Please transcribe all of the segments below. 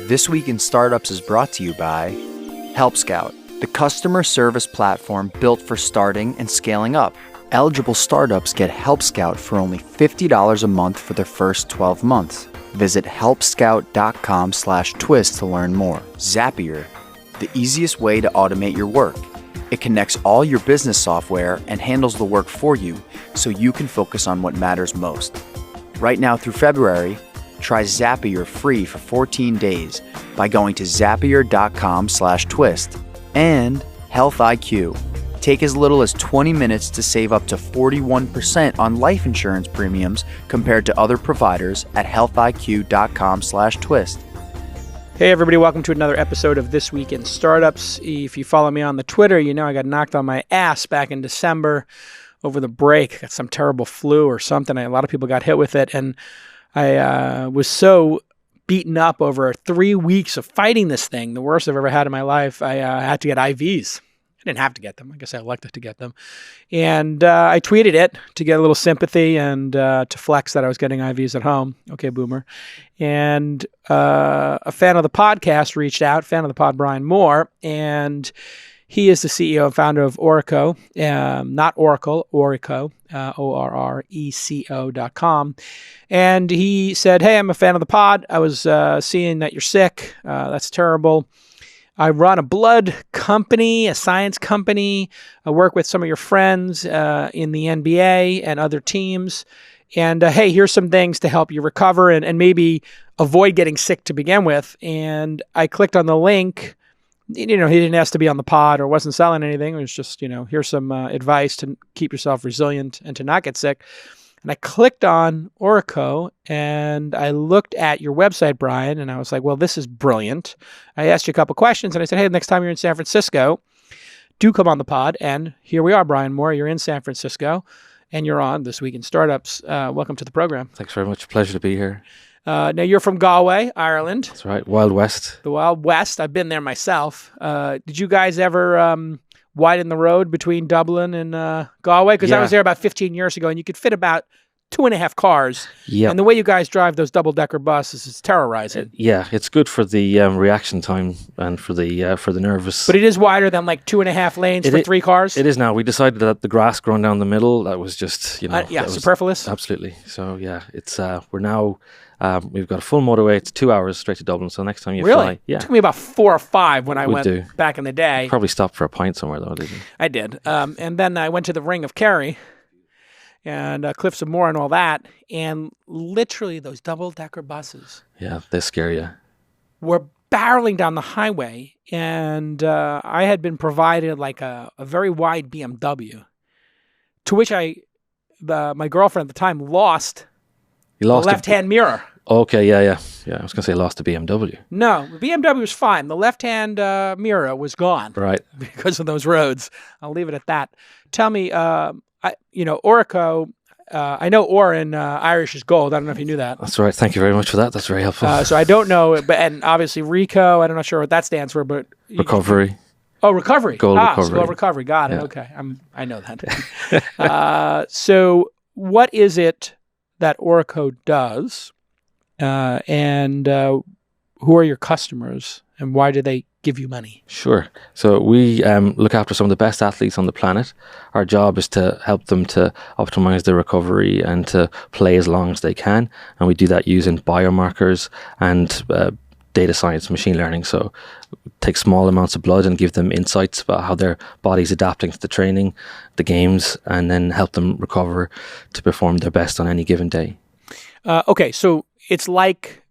This Week in Startups is brought to you by Help Scout, the customer service platform built for starting and scaling up. Eligible startups get Help Scout for only $50 a month for their first 12 months. Visit helpscout.com/twist to learn more. Zapier, the easiest way to automate your work. It connects all your business software and handles the work for you so you can focus on what matters most. Right now through February, try Zapier free for 14 days by going to zapier.com/twist. And Health IQ. Take as little as 20 minutes to save up to 41% on life insurance premiums compared to other providers at healthiq.com/twist. Hey everybody, welcome to another episode of This Week in Startups. If you follow me on the Twitter, you know I got knocked on my ass back in December over the break. Got some terrible flu or something. A lot of people got hit with it, and I was so beaten up over 3 weeks of fighting this thing, the worst I've ever had in my life. I had to get IVs. I didn't have to get them. I guess I elected to get them. And I tweeted it to get a little sympathy and to flex that I was getting IVs at home. Okay, boomer. And a fan of the podcast reached out, fan of the pod, Brian Moore, and he is the CEO and founder of Orreco, not Oracle, Orreco, ORRECO.com. And he said, hey, I'm a fan of the pod. I was seeing that you're sick. That's terrible. I run a blood company, a science company. I work with some of your friends in the NBA and other teams. And hey, here's some things to help you recover and maybe avoid getting sick to begin with. And I clicked on the link. You know, he didn't ask to be on the pod or wasn't selling anything. It was just, here's some advice to keep yourself resilient and to not get sick. And I clicked on Orreco and I looked at your website, Brian, and I was like, well, this is brilliant. I asked you a couple questions and I said, hey, next time you're in San Francisco, do come on the pod. And here we are, Brian Moore. You're in San Francisco and you're on This Week in Startups. Welcome to the program. Thanks very much. Pleasure to be here. Now, you're from Galway, Ireland. That's right. Wild West. The Wild West. I've been there myself. Did you guys ever widen the road between Dublin and Galway? Because I was there about 15 years ago, and you could fit about 2.5 cars. Yeah. And the way you guys drive those double-decker buses is terrorizing. Yeah, it's good for the reaction time and for the nervous. But it is wider than like 2.5 lanes for 3 cars? It is now. We decided that the grass growing down the middle, that was just, superfluous? Absolutely. So, yeah, it's we're now... we've got a full motorway. It's 2 hours straight to Dublin. So next time you fly, it took me about 4 or 5 when I went back in the day. Probably stopped for a pint somewhere though, didn't you? I did, and then I went to the Ring of Kerry and Cliffs of Moher and all that, and literally those double-decker buses. Yeah, they scare you. Were barreling down the highway, and I had been provided like a very wide BMW, to which my girlfriend at the time lost. You lost the left-hand mirror. Okay, yeah. I was going to say lost the BMW. No, the BMW was fine. The left-hand mirror was gone. Right. Because of those roads. I'll leave it at that. Tell me, Orreco, I know Or in Irish is gold. I don't know if you knew that. That's right. Thank you very much for that. That's very helpful. So I don't know, and obviously RECO, I'm not sure what that stands for, but... Recovery. Oh, recovery. Gold recovery. So gold recovery. Got it. Yeah. Okay. I know that. So what is it that Orreco does, and who are your customers, and why do they give you money? Sure. So we look after some of the best athletes on the planet. Our job is to help them to optimize their recovery and to play as long as they can, and we do that using biomarkers and data science, machine learning. So take small amounts of blood and give them insights about how their body's adapting to the training, the games, and then help them recover to perform their best on any given day. Okay, so it's like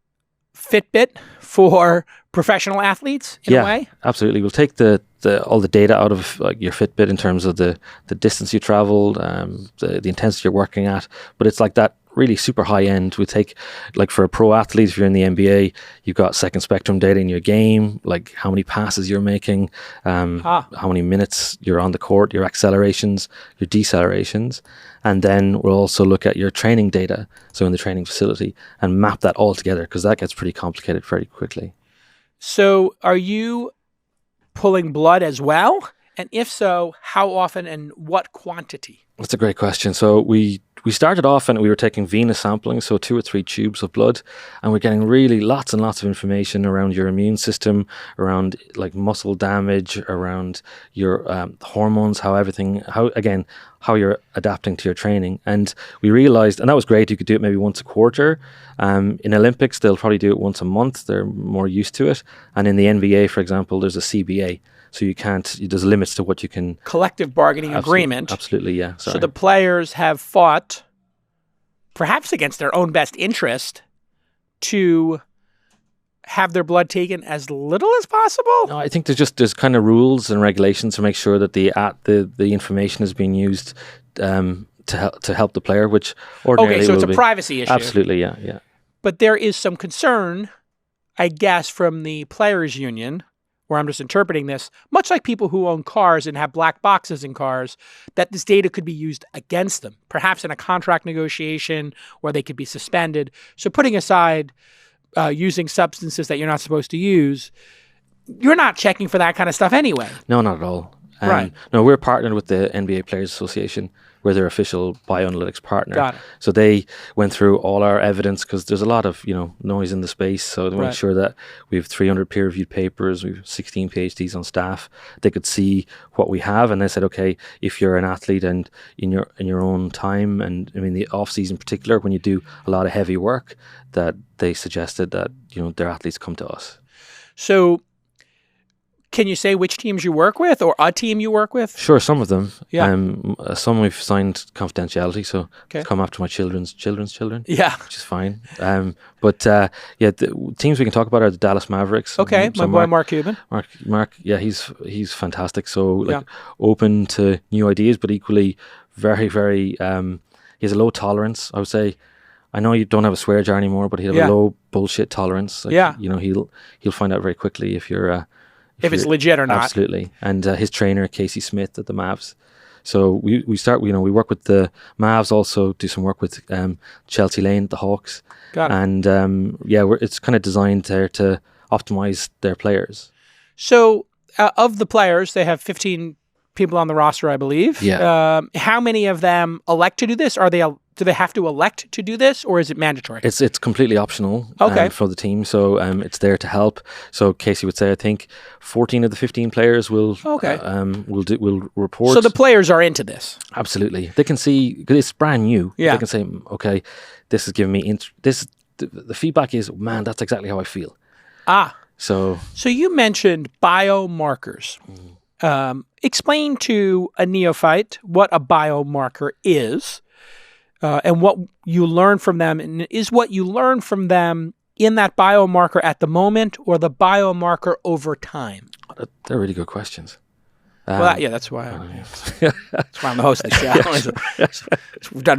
Fitbit for professional athletes in a way? Absolutely. We'll take all the data out of your Fitbit in terms of the distance you traveled, the intensity you're working at, but it's like that really super high end. We take, like for a pro athlete, if you're in the NBA, you've got second spectrum data in your game, like how many passes you're making, how many minutes you're on the court, your accelerations, your decelerations. And then we'll also look at your training data, so in the training facility, and map that all together, because that gets pretty complicated very quickly. So are you pulling blood as well? And if so, how often and what quantity? That's a great question. So we we started off and we were taking venous sampling, so 2 or 3 tubes of blood, and we're getting really lots and lots of information around your immune system, around like muscle damage, around your hormones, how you're adapting to your training. And we realized, and that was great, you could do it maybe once a quarter. In Olympics, they'll probably do it once a month. They're more used to it. And in the NBA, for example, there's a CBA. So there's limits to what you can... Collective bargaining agreement. Absolutely, yeah. Sorry. So the players have fought, perhaps against their own best interest, to have their blood taken as little as possible? No, I think there's kind of rules and regulations to make sure that the information is being used to help the player, which ordinarily Okay, so it's a privacy issue. Absolutely, yeah. But there is some concern, I guess, from the players' union, where I'm just interpreting this, much like people who own cars and have black boxes in cars, that this data could be used against them, perhaps in a contract negotiation where they could be suspended. So putting aside using substances that you're not supposed to use, you're not checking for that kind of stuff anyway. No, not at all. Right. No, we're partnered with the NBA Players Association. We're their official bioanalytics partner. Got it. So they went through all our evidence, because there's a lot of noise in the space. So they make sure that we have 300 peer-reviewed papers, we have 16 PhDs on staff. They could see what we have, and they said, okay, if you're an athlete and in your own time, and I mean the off season in particular, when you do a lot of heavy work, that they suggested that their athletes come to us. So can you say which teams you work with, or a team you work with? Sure, some of them. Yeah. Some we've signed confidentiality, so okay. come after my children's children. Yeah. Which is fine. But the teams we can talk about are the Dallas Mavericks. Okay, my boy Mark Cuban. Mark, yeah, he's fantastic. So open to new ideas, but equally very, very. He has a low tolerance, I would say. I know you don't have a swear jar anymore, but he'll have a low bullshit tolerance. He'll find out very quickly if you're. If it's legit or not. Absolutely. And his trainer, Casey Smith at the Mavs. So we we work with the Mavs, also do some work with Chelsea Lane, the Hawks. Got it. And it's kind of designed there to optimize their players. So of the players, they have 15 people on the roster, I believe. Yeah. How many of them elect to do this? Do they have to elect to do this, or is it mandatory? It's completely optional for the team, so it's there to help. So Casey would say, I think 14 of the 15 players will report. So the players are into this. Absolutely, they can see, because it's brand new. Yeah. They can say, okay, this is giving me the feedback is, man, that's exactly how I feel. So you mentioned biomarkers. Explain to a neophyte what a biomarker is. And what you learn from them, and is what you learn from them in that biomarker at the moment, or the biomarker over time? They're really good questions. That's why I'm the host of the show. We've done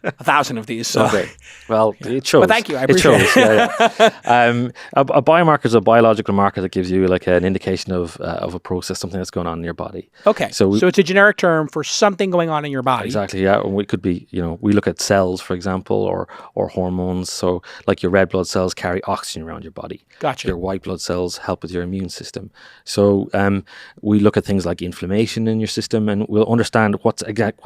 1,000 of these. So. Okay. Well, it shows. But thank you. I appreciate it. Yeah. A biomarker is a biological marker that gives you like an indication of a process, something that's going on in your body. Okay. So it's a generic term for something going on in your body. Exactly. Yeah. We could be, we look at cells, for example, or hormones. So like your red blood cells carry oxygen around your body. Gotcha. Your white blood cells help with your immune system. So we look at things like inflammation in your system, and we'll understand what's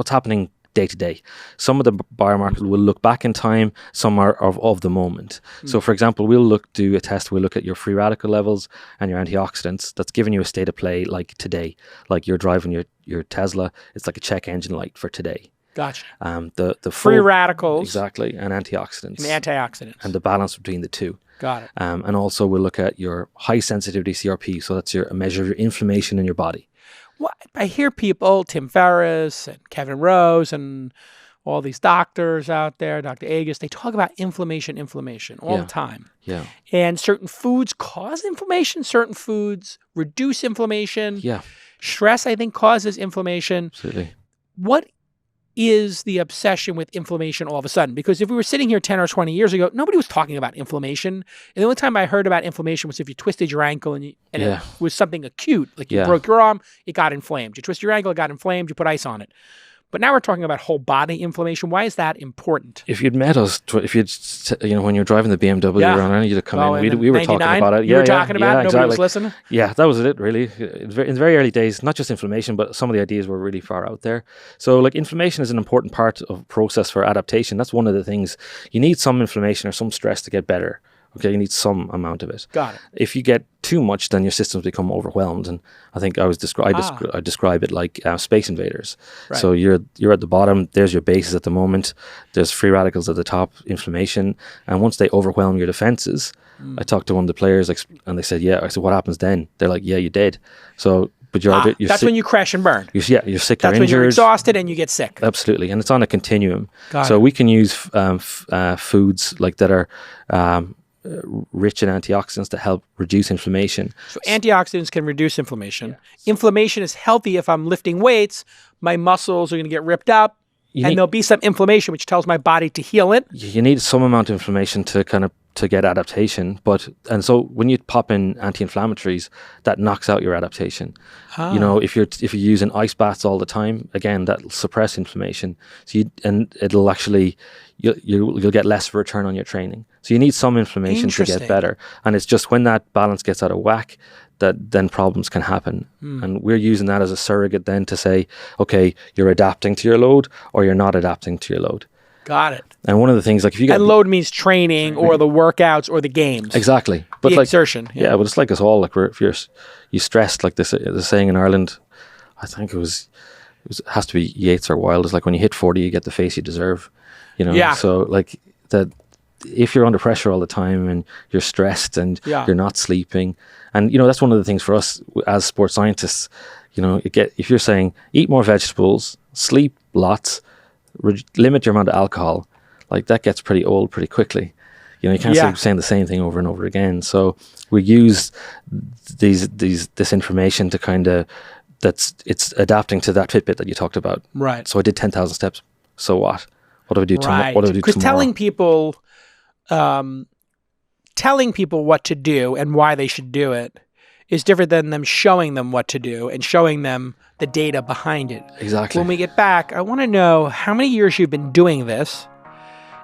happening day to day. Some of the biomarkers will look back in time, some are of the moment. So for example, we'll look at your free radical levels and your antioxidants. That's giving you a state of play like today, like you're driving your Tesla. It's like a check engine light for today. Gotcha. The free radicals. Exactly, and antioxidants. And antioxidants. And the balance between the two. Got it. And also we'll look at your high sensitivity CRP. So that's a measure of your inflammation in your body. Well, I hear people, Tim Ferriss and Kevin Rose and all these doctors out there, Dr. Agus, they talk about inflammation all the time. Yeah. And certain foods cause inflammation, certain foods reduce inflammation. Yeah. Stress, I think, causes inflammation. Absolutely. What is the obsession with inflammation all of a sudden? Because if we were sitting here 10 or 20 years ago, nobody was talking about inflammation. And the only time I heard about inflammation was if you twisted your ankle and it was something acute, like you broke your arm, it got inflamed. You twist your ankle, it got inflamed, you put ice on it. But now we're talking about whole body inflammation. Why is that important? If you'd met us, when you're driving the BMW around, you'd have come in. We were talking about it. You were talking about it. Nobody exactly. was listening. Yeah, that was it. Really, in the very early days, not just inflammation, but some of the ideas were really far out there. So, like, inflammation is an important part of process for adaptation. That's one of the things. You need some inflammation or some stress to get better. Okay, you need some amount of it. Got it. If you get too much, then your systems become overwhelmed. And I think I describe it like space invaders. Right. So you're at the bottom. There's your bases at the moment. There's free radicals at the top, inflammation. And once they overwhelm your defenses, I talked to one of the players, and they said, "Yeah." I said, "What happens then?" They're like, "Yeah, you're dead." So, but you're that's sick. When you crash and burn. You're sick. That's you're injured. when you're exhausted and you get sick. Absolutely, and it's on a continuum. Got it. We can use foods like that are rich in antioxidants to help reduce inflammation. So antioxidants can reduce inflammation. Yeah. Inflammation is healthy. If I'm lifting weights, my muscles are going to get ripped up, and there'll be some inflammation, which tells my body to heal it. You need some amount of inflammation to get adaptation, and so when you pop in anti-inflammatories, that knocks out your adaptation. You know, if you're using ice baths all the time, again, that'll suppress inflammation. So it'll actually you'll get less return on your training. So you need some inflammation to get better, and it's just when that balance gets out of whack that then problems can happen. And we're using that as a surrogate then to say, okay, you're adapting to your load or you're not adapting to your load. Got it. And one of the things, like, if you get... And load means training or the workouts or the games. Exactly. But the like, exertion. Yeah, but it's like us all. Like, if you stressed, like this, the saying in Ireland, I think it has to be Yeats or Wilde, it's like, when you hit 40, you get the face you deserve. You know? Yeah. So, like, that if you're under pressure all the time and you're stressed and you're not sleeping, and, you know, that's one of the things for us as sports scientists, you know, if you're saying, eat more vegetables, sleep lots, limit your amount of alcohol, like, that gets pretty old pretty quickly. You know, you can't keep saying the same thing over and over again. So we use this information to kind of, it's adapting to that Fitbit that you talked about. Right. So I did 10,000 steps. So what? What do I do tomorrow? What do I do tomorrow? Because telling people what to do and why they should do it is different than them showing them what to do and showing them the data behind it. Exactly. When we get back, I want to know how many years you've been doing this,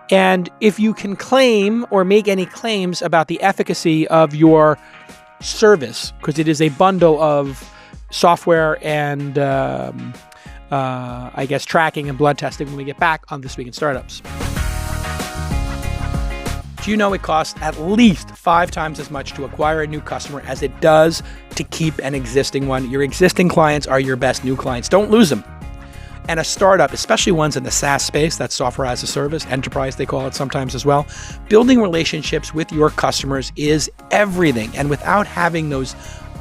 and if you can claim or make any claims about the efficacy of your service, because it is a bundle of software and, I guess, tracking and blood testing when we get back on This Week in Startups. Do you know it costs at least 5 times as much to acquire a new customer as it does to keep an existing one? Your existing clients are your best new clients. Don't lose them. And a startup, especially ones in the SaaS space, that's software as a service, enterprise they call it sometimes as well, building relationships with your customers is everything. And without having those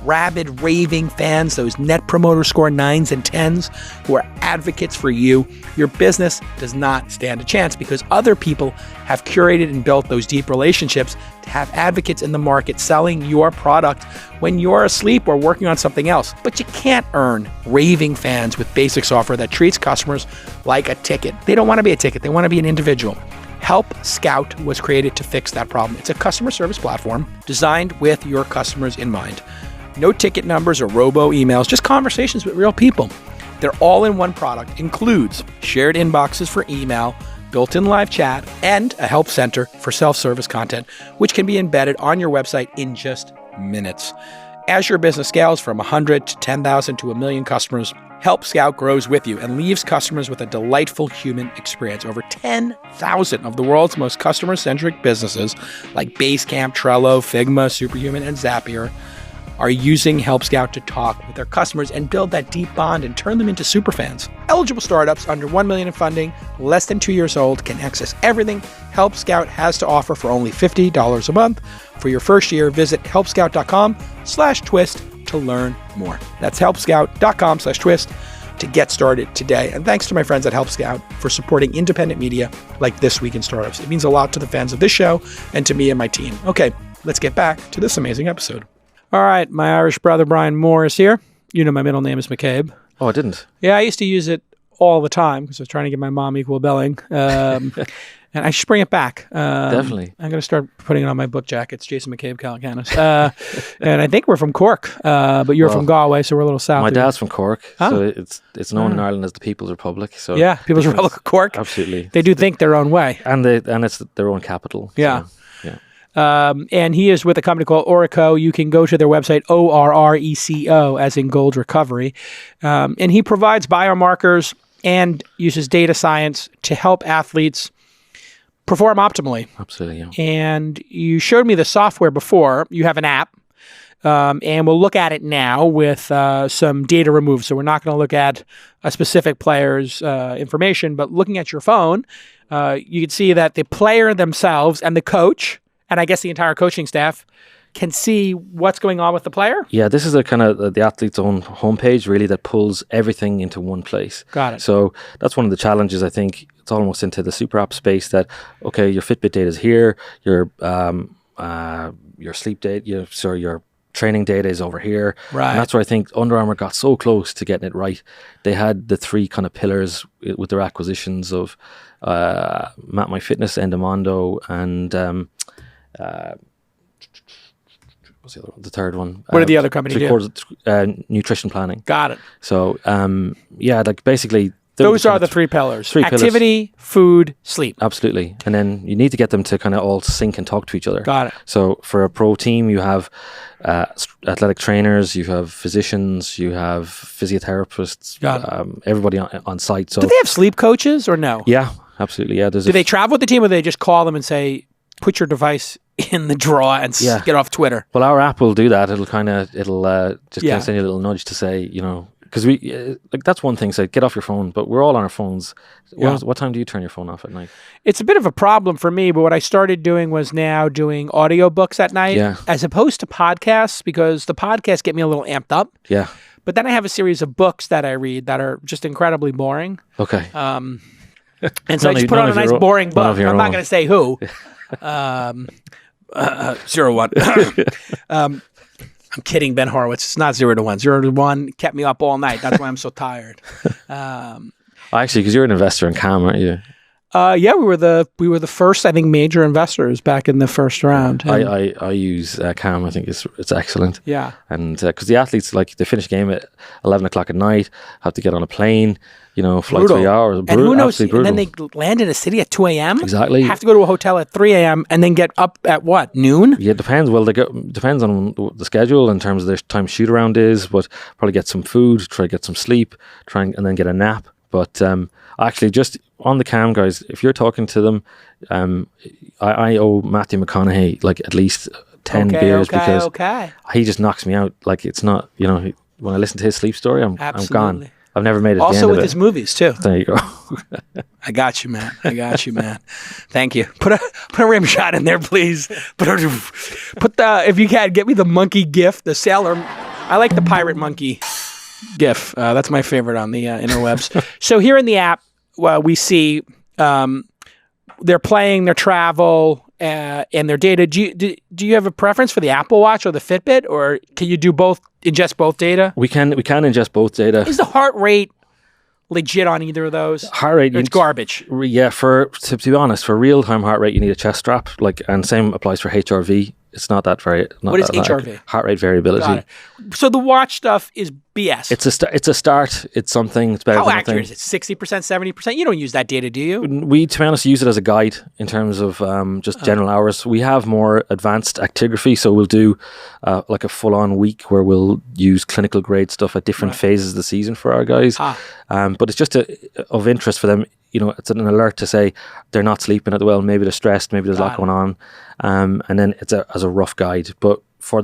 rabid, raving fans, those net promoter score 9s and 10s who are advocates for you, your business does not stand a chance, because other people have curated and built those deep relationships to have advocates in the market selling your product when you're asleep or working on something else. But you can't earn raving fans with basic software that treats customers like a ticket. They don't want to be a ticket. They want to be an individual. Help Scout was created to fix that problem. It's a customer service platform designed with your customers in mind. No ticket numbers or robo emails, just conversations with real people. Their all-in-one product includes shared inboxes for email, built-in live chat, and a help center for self-service content, which can be embedded on your website in just minutes. As your business scales from 100 to 10,000 to 1 million customers, Help Scout grows with you and leaves customers with a delightful human experience. Over 10,000 of the world's most customer-centric businesses like Basecamp, Trello, Figma, Superhuman, and Zapier are using Help Scout to talk with their customers and build that deep bond and turn them into superfans. Eligible startups under $1 million in funding, less than 2 years old, can access everything Help Scout has to offer for only $50 a month. For your first year, visit helpscout.com/twist to learn more. That's helpscout.com/twist to get started today. And thanks to my friends at Help Scout for supporting independent media like This Week in Startups. It means a lot to the fans of this show and to me and my team. Okay, let's get back to this amazing episode. All right, my Irish brother Brian Moore is here. You know my middle name is McCabe. Oh, I didn't. Yeah, I used to use it all the time because I was trying to give my mom equal billing. And And I should bring it back. Definitely. I'm going to start putting it on my book jackets. Jason McCabe, Calacanis. And I think we're from Cork, but you're from Galway, so we're a little south. My dad's from Cork, so it's known in Ireland as the People's Republic. So yeah, People's Republic of Cork. Absolutely. They do think their own way. And it's their own capital. Yeah. So, yeah. And he is with a company called Orreco. You can go to their website, ORRECO, as in gold recovery. And he provides biomarkers and uses data science to help athletes perform optimally. Absolutely, yeah. And you showed me the software before. You have an app, and we'll look at it now with some data removed. So we're not going to look at a specific player's information, but looking at your phone, you can see that the player themselves and the coach, and I guess the entire coaching staff, can see what's going on with the player. Yeah, this is a kind of the athlete's own homepage, really, that pulls everything into one place. Got it. So that's one of the challenges, I think. It's almost into the super app space that, okay, your Fitbit data is here, your sleep data, your training data is over here. Right. And that's where I think Under Armour got so close to getting it right. They had the three kind of pillars with their acquisitions of MapMyFitness, Endomondo, and what's the other one? The third one. What did the other company do? Nutrition planning. Got it. So, like basically... Those are the three pillars. Activity, pillars. Food, sleep. Absolutely. And then you need to get them to kind of all sync and talk to each other. Got it. So for a pro team, you have athletic trainers, you have physicians, you have physiotherapists, everybody on site. So do they have sleep coaches or no? Yeah, absolutely. Yeah. Do they travel with the team, or do they just call them and say, put your device in the drawer and get off Twitter? Well, our app will do that. It'll just kind of send you a little nudge to say, because we that's one thing. So get off your phone, but we're all on our phones. Yeah. What time do you turn your phone off at night? It's a bit of a problem for me, but what I started doing was now doing audiobooks at night as opposed to podcasts, because the podcasts get me a little amped up. Yeah. But then I have a series of books that I read that are just incredibly boring. Okay. And so I just put on a nice boring book. I'm not going to say who. 01. I'm kidding, Ben Horowitz. It's not 0 to 1. 0 to 1 kept me up all night. That's why I'm so tired. Actually, because you're an investor in Calm, aren't you? Yeah, we were the first, I think, major investors back in the first round. I use Calm. I think it's excellent. Yeah, and because the athletes, like, they finish a game at 11 o'clock at night, have to get on a plane, fly 3 hours. And who knows? And then they land in a city at 2 a.m. Exactly. Have to go to a hotel at 3 a.m. and then get up at what, noon? Yeah, it depends. Well, depends on the schedule in terms of their time shoot around is, but probably get some food, try to get some sleep, and then get a nap. But actually, just on the Calm guys, if you're talking to them, I owe Matthew McConaughey like at least 10 beers because he just knocks me out. Like, it's not, when I listen to his sleep story, I'm gone. I've never made it. Also with his movies too. There you go. I got you, man. Thank you. Put a rim shot in there, please. If you can, get me the monkey gif, the sailor. I like the pirate monkey gif. That's my favorite on the interwebs. So here in the app, we see they're playing, their travel, and their data. Do you have a preference for the Apple Watch or the Fitbit, or can you do both? Ingest both data? We can ingest both data. Is the heart rate legit on either of those? Heart rate, it's garbage. Yeah, to be honest, for real time heart rate, you need a chest strap. And same applies for HRV. It's not that very. What is HRV? Heart rate variability. Got it. So the watch stuff is BS. It's a start. It's something. It's better. How than accurate is it? 60%, 70%? You don't use that data, do you? We, to be honest, use it as a guide in terms of just general hours. We have more advanced actigraphy, so we'll do like a full-on week where we'll use clinical grade stuff at different phases of the season for our guys. But it's just of interest for them. It's an alert to say they're not sleeping at the well. Maybe they're stressed. Maybe there's a lot going on. And then it's as a rough guide. But for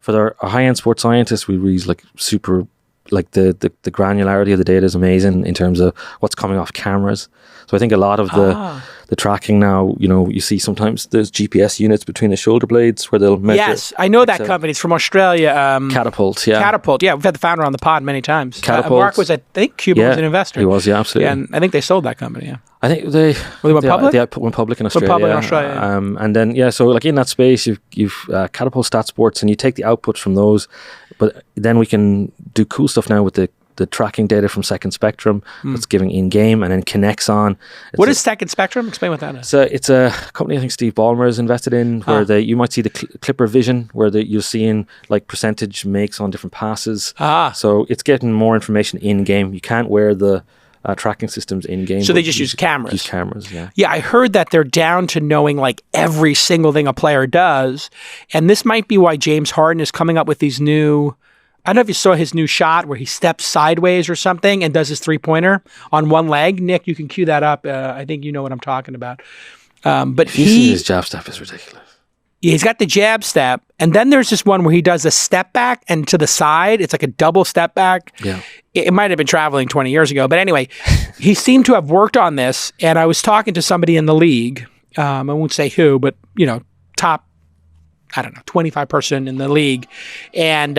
our high-end sports scientists, we use like super, like the granularity of the data is amazing in terms of what's coming off cameras. So I think a lot of the tracking now, you see sometimes there's GPS units between the shoulder blades where they'll measure. Yes, I know that company. It's from Australia. Catapult, yeah. Catapult, yeah. We've had the founder on the pod many times. Catapult. Marc was, I think, Cuba was an investor. He was, yeah, absolutely. Yeah, and I think they sold that company, yeah. I think they went public? They went public in Australia. Went public in Australia. And then, so like in that space, you've Catapult Stat Sports, and you take the outputs from those, but then we can do cool stuff now with the the tracking data from Second Spectrum that's giving in-game and then connects on. What is Second Spectrum? Explain what that is. So it's a company I think Steve Ballmer is invested in, where you might see the Clipper Vision, where you're seeing like percentage makes on different passes. So it's getting more information in-game. You can't wear the tracking systems in-game. So they just use cameras. Use cameras, yeah. Yeah, I heard that they're down to knowing like every single thing a player does. And this might be why James Harden is coming up with these new, I don't know if you saw his new shot where he steps sideways or something and does his three-pointer on one leg. Nick, you can cue that up. I think you know what I'm talking about. But his jab step is ridiculous. Yeah, he's got the jab step, and then there's this one where he does a step back and to the side. It's like a double step back. Yeah. It might have been traveling 20 years ago, but anyway, he seemed to have worked on this, and I was talking to somebody in the league. I won't say who, but, you know, top, I don't know, 25 person in the league, and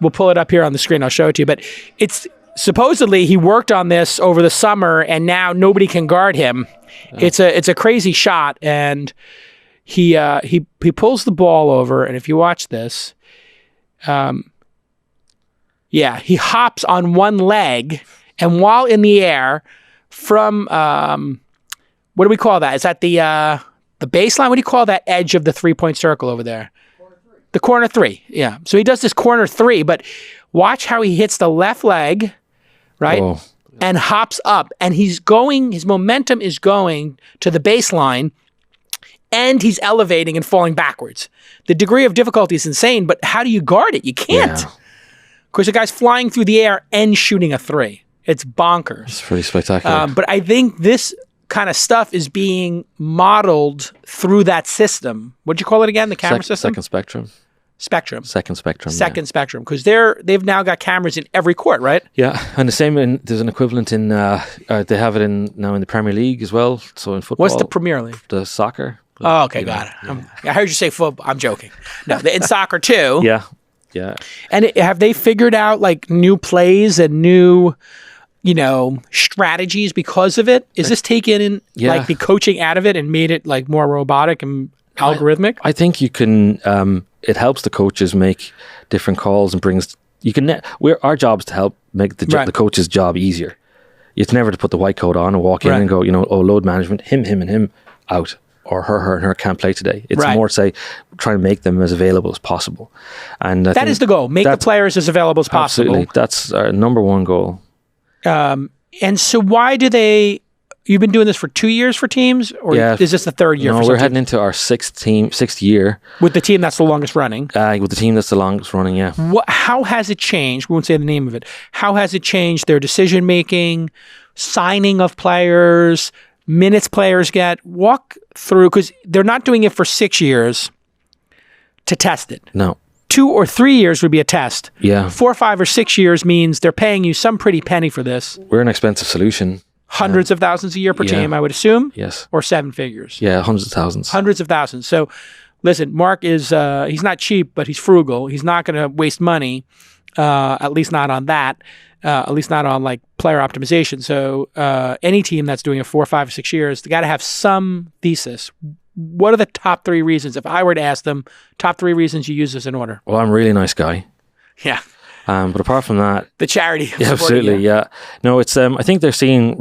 we'll pull it up here on the screen. I'll show it to you, but it's supposedly he worked on this over the summer, and now nobody can guard him. Oh. It's a crazy shot, and he pulls the ball over, and if you watch this, he hops on one leg, and while in the air from what do we call that? Is that the baseline? What do you call that edge of the 3-point circle over there? Corner 3. The corner 3. Yeah. So he does this corner 3, but watch how he hits the left leg, right? Oh. And hops up, and his momentum is going to the baseline, and he's elevating and falling backwards. The degree of difficulty is insane, but how do you guard it? You can't. Yeah. Of course, the guy's flying through the air and shooting a 3. It's bonkers. It's pretty spectacular. But I think this kind of stuff is being modeled through that system. What'd you call it again? The camera system? Second Spectrum. Spectrum. Second Spectrum. Second Spectrum. Because they've now got cameras in every court, right? Yeah, and the same. There's an equivalent in. They have it now in the Premier League as well. So in football. What's the Premier League? The soccer. Oh, okay, got it. Yeah. I heard you say football. I'm joking. No, in soccer too. Yeah, yeah. And have they figured out like new plays and new, strategies because of it? Is this taken like the coaching out of it and made it like more robotic and algorithmic? I think you can. It helps the coaches make different calls and brings. You can. Our job is to help make the coach's job easier. It's never to put the white coat on and walk in and go, load management, him and him out. Or her and her can't play today. It's more say trying to make them as available as possible, and that is the goal. Make the players as available as possible. Absolutely, that's our number one goal. And so, why do they? You've been doing this for 2 years for teams, or is this the third year? No, we're heading into our sixth year with the team that's the longest running. With the team that's the longest running, yeah. How has it changed? We won't say the name of it. How has it changed their decision making, signing of players? Minutes players get? Walk through, because they're not doing it for 6 years to test it. No. 2 or 3 years would be a test. Yeah. 4, 5, or 6 years means they're paying you some pretty penny for this. We're an expensive solution. Hundreds of thousands a year per team, I would assume? Yes. Or 7 figures? Yeah, hundreds of thousands. Hundreds of thousands. So, listen, Marc is, he's not cheap, but he's frugal. He's not going to waste money, at least not on that. At least not on like player optimization. So any team that's doing it 4, 5, or 6 years, they got to have some thesis. What are the top 3 reasons? If I were to ask them, top 3 reasons you use this in order. Well, I'm a really nice guy. Yeah. But apart from that, the charity. Yeah, absolutely. Yeah. No, it's. I think they're seeing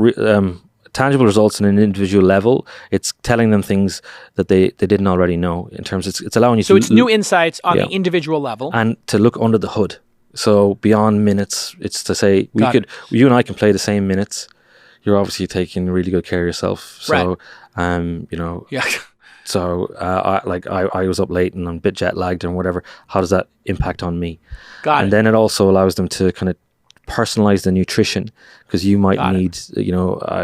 tangible results on an individual level. It's telling them things that they didn't already know. In terms, it's allowing you. So it's new insights on the individual level, and to look under the hood. So beyond minutes, it's to say you and I can play the same minutes. You're obviously taking really good care of yourself. So, Yeah. So I was up late and I'm a bit jet lagged and whatever. How does that impact on me? Got it. And then it also allows them to kind of personalize the nutrition, because you might need,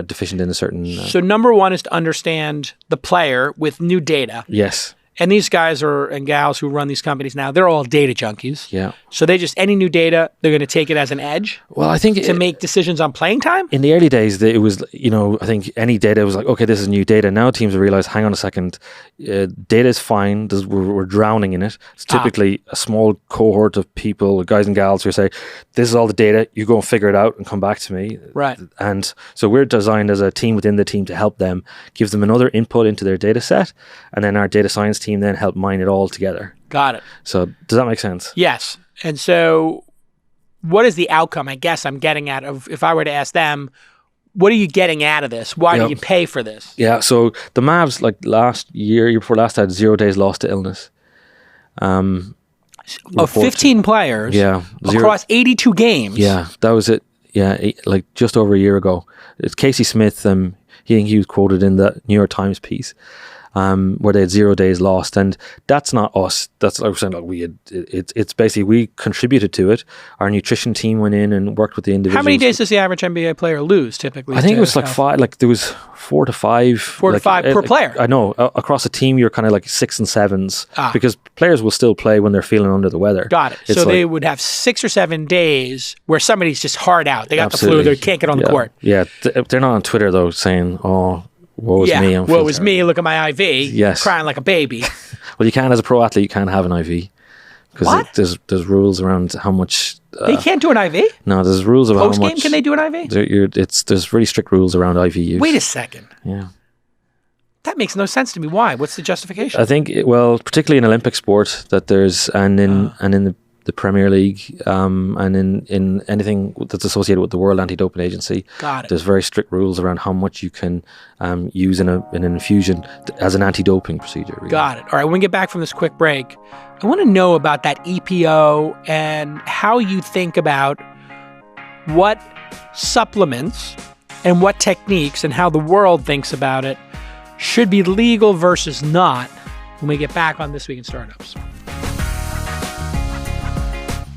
deficient in a certain. So number one is to understand the player with new data. Yes. And these guys and gals who run these companies now, they're all data junkies. Yeah. So any new data, they're going to take it as an edge. Well, I think to make decisions on playing time. In the early days, it was, I think any data was like, okay, this is new data. Now teams have realized, hang on a second, data is fine. We're drowning in it. It's typically a small cohort of people, guys and gals, who say, this is all the data. You go and figure it out and come back to me. Right. And so we're designed as a team within the team to help them, gives them another input into their data set, and then our data science team then help mine it all together. Got it. So does that make sense? Yes. And so what is the outcome? I guess I'm getting at of if I were to ask them, what are you getting out of this? Why do you pay for this? Yeah, so the Mavs, like year before last, had 0 days lost to illness. Of 15 players across 82 games. Yeah, that was it. Yeah, like just over a year ago. It's Casey Smith, he was quoted in the New York Times piece, where they had 0 days lost, and that's not us. That's like we're saying. Like it's basically we contributed to it. Our nutrition team went in and worked with the individuals. How many days does the average NBA player lose typically? I think it was like 5. Like there was 4 to 5. 4 to 5 per player. I know. Across a team, you're kind of like 6 and 7s because players will still play when they're feeling under the weather. Got it. So they would have 6 or 7 days where somebody's just hard out. They got the flu. They can't get on the court. Yeah, they're not on Twitter though saying, "Oh, woe is me." Woe is me. Look at my IV. Yes. Crying like a baby. Well, you can, as a pro athlete, you can't have an IV because there's rules around how much. They can't do an IV? No, there's rules about Post how much. game, can they do an IV? There's really strict rules around IV use. Wait a second. Yeah. That makes no sense to me. Why? What's the justification? I think, particularly in Olympic sport, that there's and in the Premier League and in anything that's associated with the World Anti-Doping Agency. Got it. There's very strict rules around how much you can use in an infusion as an anti-doping procedure. Really. Got it. All right, when we get back from this quick break, I want to know about that EPO and how you think about what supplements and what techniques and how the world thinks about it should be legal versus not when we get back on This Week in Startups.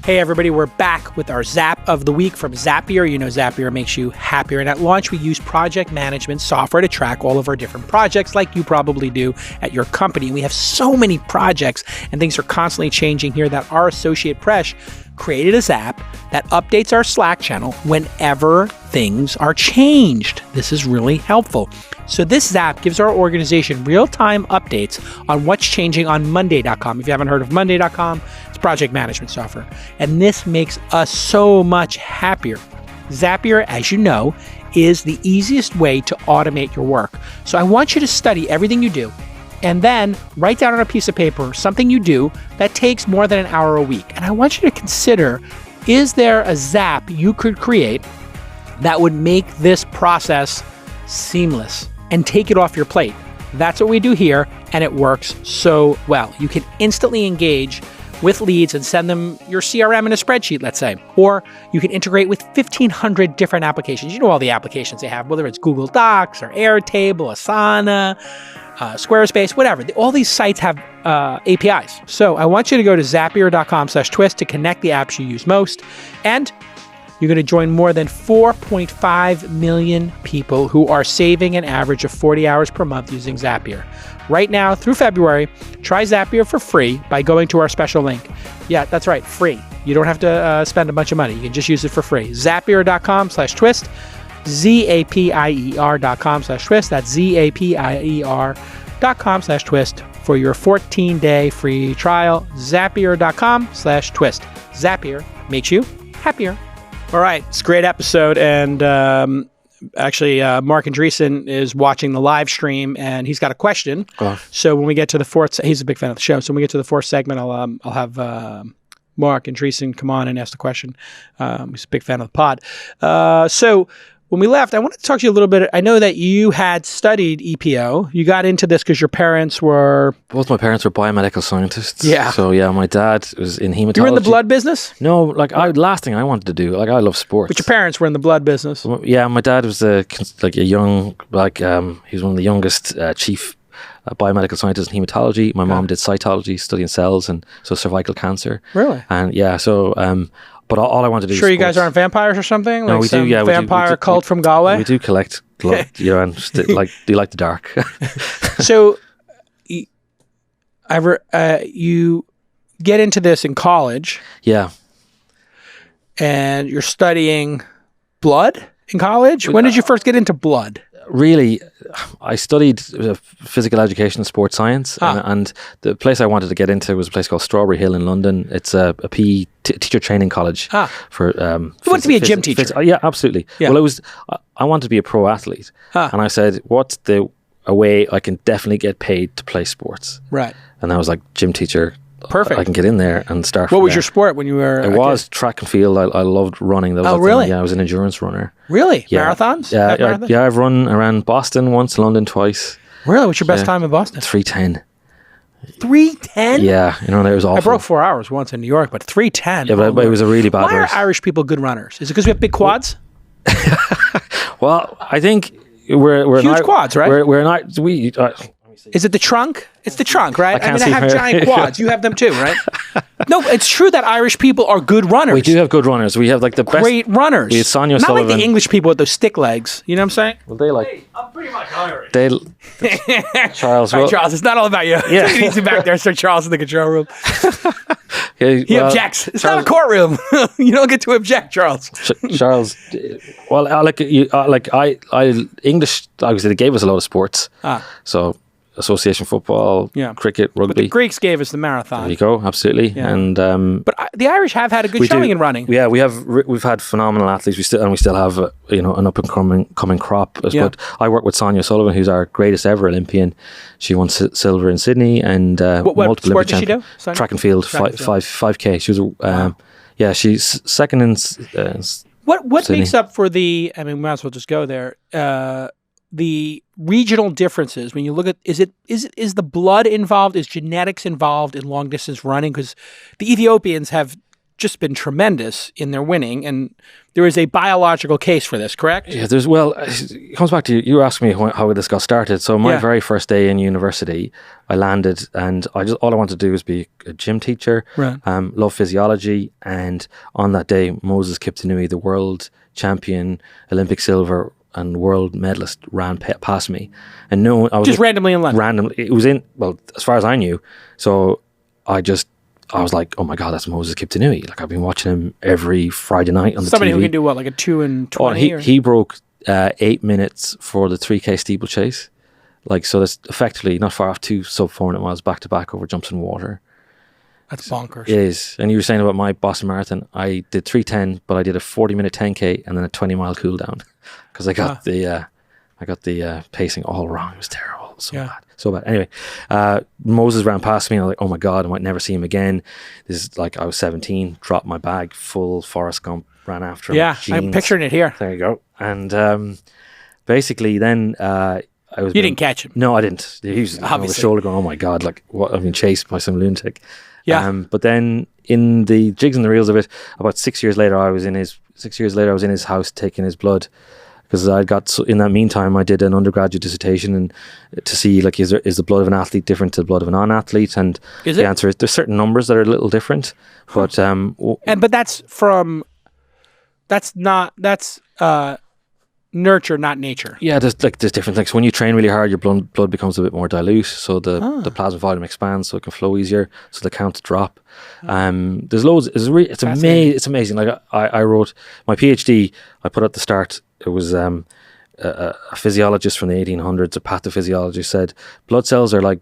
Hey everybody, we're back with our Zap of the Week from Zapier. You know Zapier makes you happier. And at launch, we use project management software to track all of our different projects like you probably do at your company. And we have so many projects and things are constantly changing here that our associate Presh created a Zap that updates our Slack channel whenever things are changed. This is really helpful. So this Zap gives our organization real-time updates on what's changing on Monday.com. If you haven't heard of Monday.com, it's project management software. And this makes us so much happier. Zapier, as you know, is the easiest way to automate your work. So I want you to study everything you do and then write down on a piece of paper something you do that takes more than an hour a week. And I want you to consider, is there a Zap you could create that would make this process seamless and take it off your plate? That's what we do here, and it works so well. You can instantly engage with leads and send them your CRM in a spreadsheet, let's say. Or you can integrate with 1,500 different applications. You know all the applications they have, whether it's Google Docs or Airtable, Asana, Squarespace, whatever. All these sites have APIs. So I want you to go to zapier.com/twist to connect the apps you use most. And you're going to join more than 4.5 million people who are saving an average of 40 hours per month using Zapier. Right now, through February, try Zapier for free by going to our special link. Yeah, that's right, free. You don't have to spend a bunch of money. You can just use it for free. Zapier.com/twist, Zapier.com/twist. That's Zapier.com/twist for your 14-day free trial. Zapier.com/twist. Zapier makes you happier. All right, it's a great episode, and actually, Marc Andreessen is watching the live stream, and he's got a question. Oh. So when we get to the fourth, he's a big fan of the show. So when we get to the fourth segment, I'll have Marc Andreessen come on and ask the question. He's a big fan of the pod. So when we left, I wanted to talk to you a little bit. I know that you had studied EPO. You got into this because your parents were... Both my parents were biomedical scientists. Yeah. So yeah, my dad was in hematology. You were in the blood business? No, last thing I wanted to do, I love sports. But your parents were in the blood business? Yeah, my dad was a young, he was one of the youngest chief biomedical scientists in hematology. My mom did cytology, studying cells and so cervical cancer. Really? And yeah, so... but all I wanted to do. Sure, was you guys aren't vampires or something? No, like we do. Yeah, vampire cult from Galway. We do collect blood. You know, and do you like the dark? So, you get into this in college. Yeah. And you're studying blood in college. When did you first get into blood? Really, I studied physical education and sports science, and the place I wanted to get into was a place called Strawberry Hill in London. It's a PE teacher training college for. You wanted to be a gym teacher? Yeah, absolutely. Yeah. Well, I wanted to be a pro athlete, and I said, "What's a way I can definitely get paid to play sports?" Right. And I was like, "Gym teacher." Perfect. I can get in there and start. What was your sport when you were? It was track and field. I loved running. That was really? Yeah, I was an endurance runner. Really? Yeah. Marathons? Yeah. I've run around Boston once, London twice. Really? What's your best time in Boston? 3:10. 3:10? Yeah, it was awful. I broke 4 hours once in New York, but 3:10. Yeah, but it was a really bad Why race. are Irish people good runners? Is it because we have big quads? Well, I think we're huge quads, right? We're not. Is it the trunk? It's the trunk, right? I I have giant quads. You have them too, right? No, it's true that Irish people are good runners. We do have good runners. We have like the best. Great runners. We have Sonia Not Sullivan. like the English people with those stick legs. You know what I'm saying? Well, they like. Hey, I'm pretty much Irish. Charles. All right, Charles, it's not all about you. Yeah. Take it easy back there, Sir Charles, in the control room. He objects. It's not a courtroom. You don't get to object, Charles. Charles. Well, English. Obviously, they gave us a lot of sports. So. Association football, cricket, rugby. But the Greeks gave us the marathon. There you go, absolutely. Yeah. And but the Irish have had a good showing in running. Yeah, we've had phenomenal athletes. We still have an up and coming crop. Yeah. But I work with Sonia Sullivan, who's our greatest ever Olympian. She won silver in Sydney and what multiple sport Olympic did she do? champion. Track and field, 5K. She was she's second in. What Sydney. makes up for the? I mean, we might as well just go there. The regional differences when you look at is the blood involved? Is genetics involved in long distance running? Because the Ethiopians have just been tremendous in their winning, and there is a biological case for this. Correct? Yeah. It comes back to you asking me how this got started. So my very first day in university, I landed, and all I wanted to do was be a gym teacher. Right. Love physiology, and on that day, Moses Kiptanui, the world champion, Olympic silver and world medalist, ran past me, and I was just randomly in London. Randomly, it was as far as I knew. So I was like, oh my god, that's Moses Kiptanui. Like I've been watching him every Friday night on the Somebody TV. who can do what, like a 2 and 20? He broke 8 minutes for the 3K steeplechase. Like so, that's effectively not far off 2 sub 400 miles back to back over jumps and water. That's bonkers. It is. And you were saying about my Boston Marathon, I did 3:10, but I did a 40-minute 10K and then a 20-mile cool down because I got the pacing all wrong. It was terrible. So bad. Anyway, Moses ran past me and I was like, oh my God, I might never see him again. This is like I was 17, dropped my bag, full Forrest Gump, ran after him. Yeah, jeans. I'm picturing it here. There you go. And basically then You didn't catch him. No, I didn't. He was over the shoulder going, oh my God, like what? I've been chased by some lunatic. Yeah. But then in the jigs and the reels of it, about 6 years later, I was in his house taking his blood because in that meantime, I did an undergraduate dissertation and to see like, is the blood of an athlete different to the blood of a non-athlete? And the answer is there's certain numbers that are a little different, but, but that's nurture, not nature. Yeah, there's different things. When you train really hard, your blood becomes a bit more dilute, so the plasma volume expands, so it can flow easier, so the counts drop. There's loads. It's amazing. It's amazing. Like I wrote my PhD. I put at the start. It was a physiologist from the 1800s, a pathophysiologist, said blood cells are like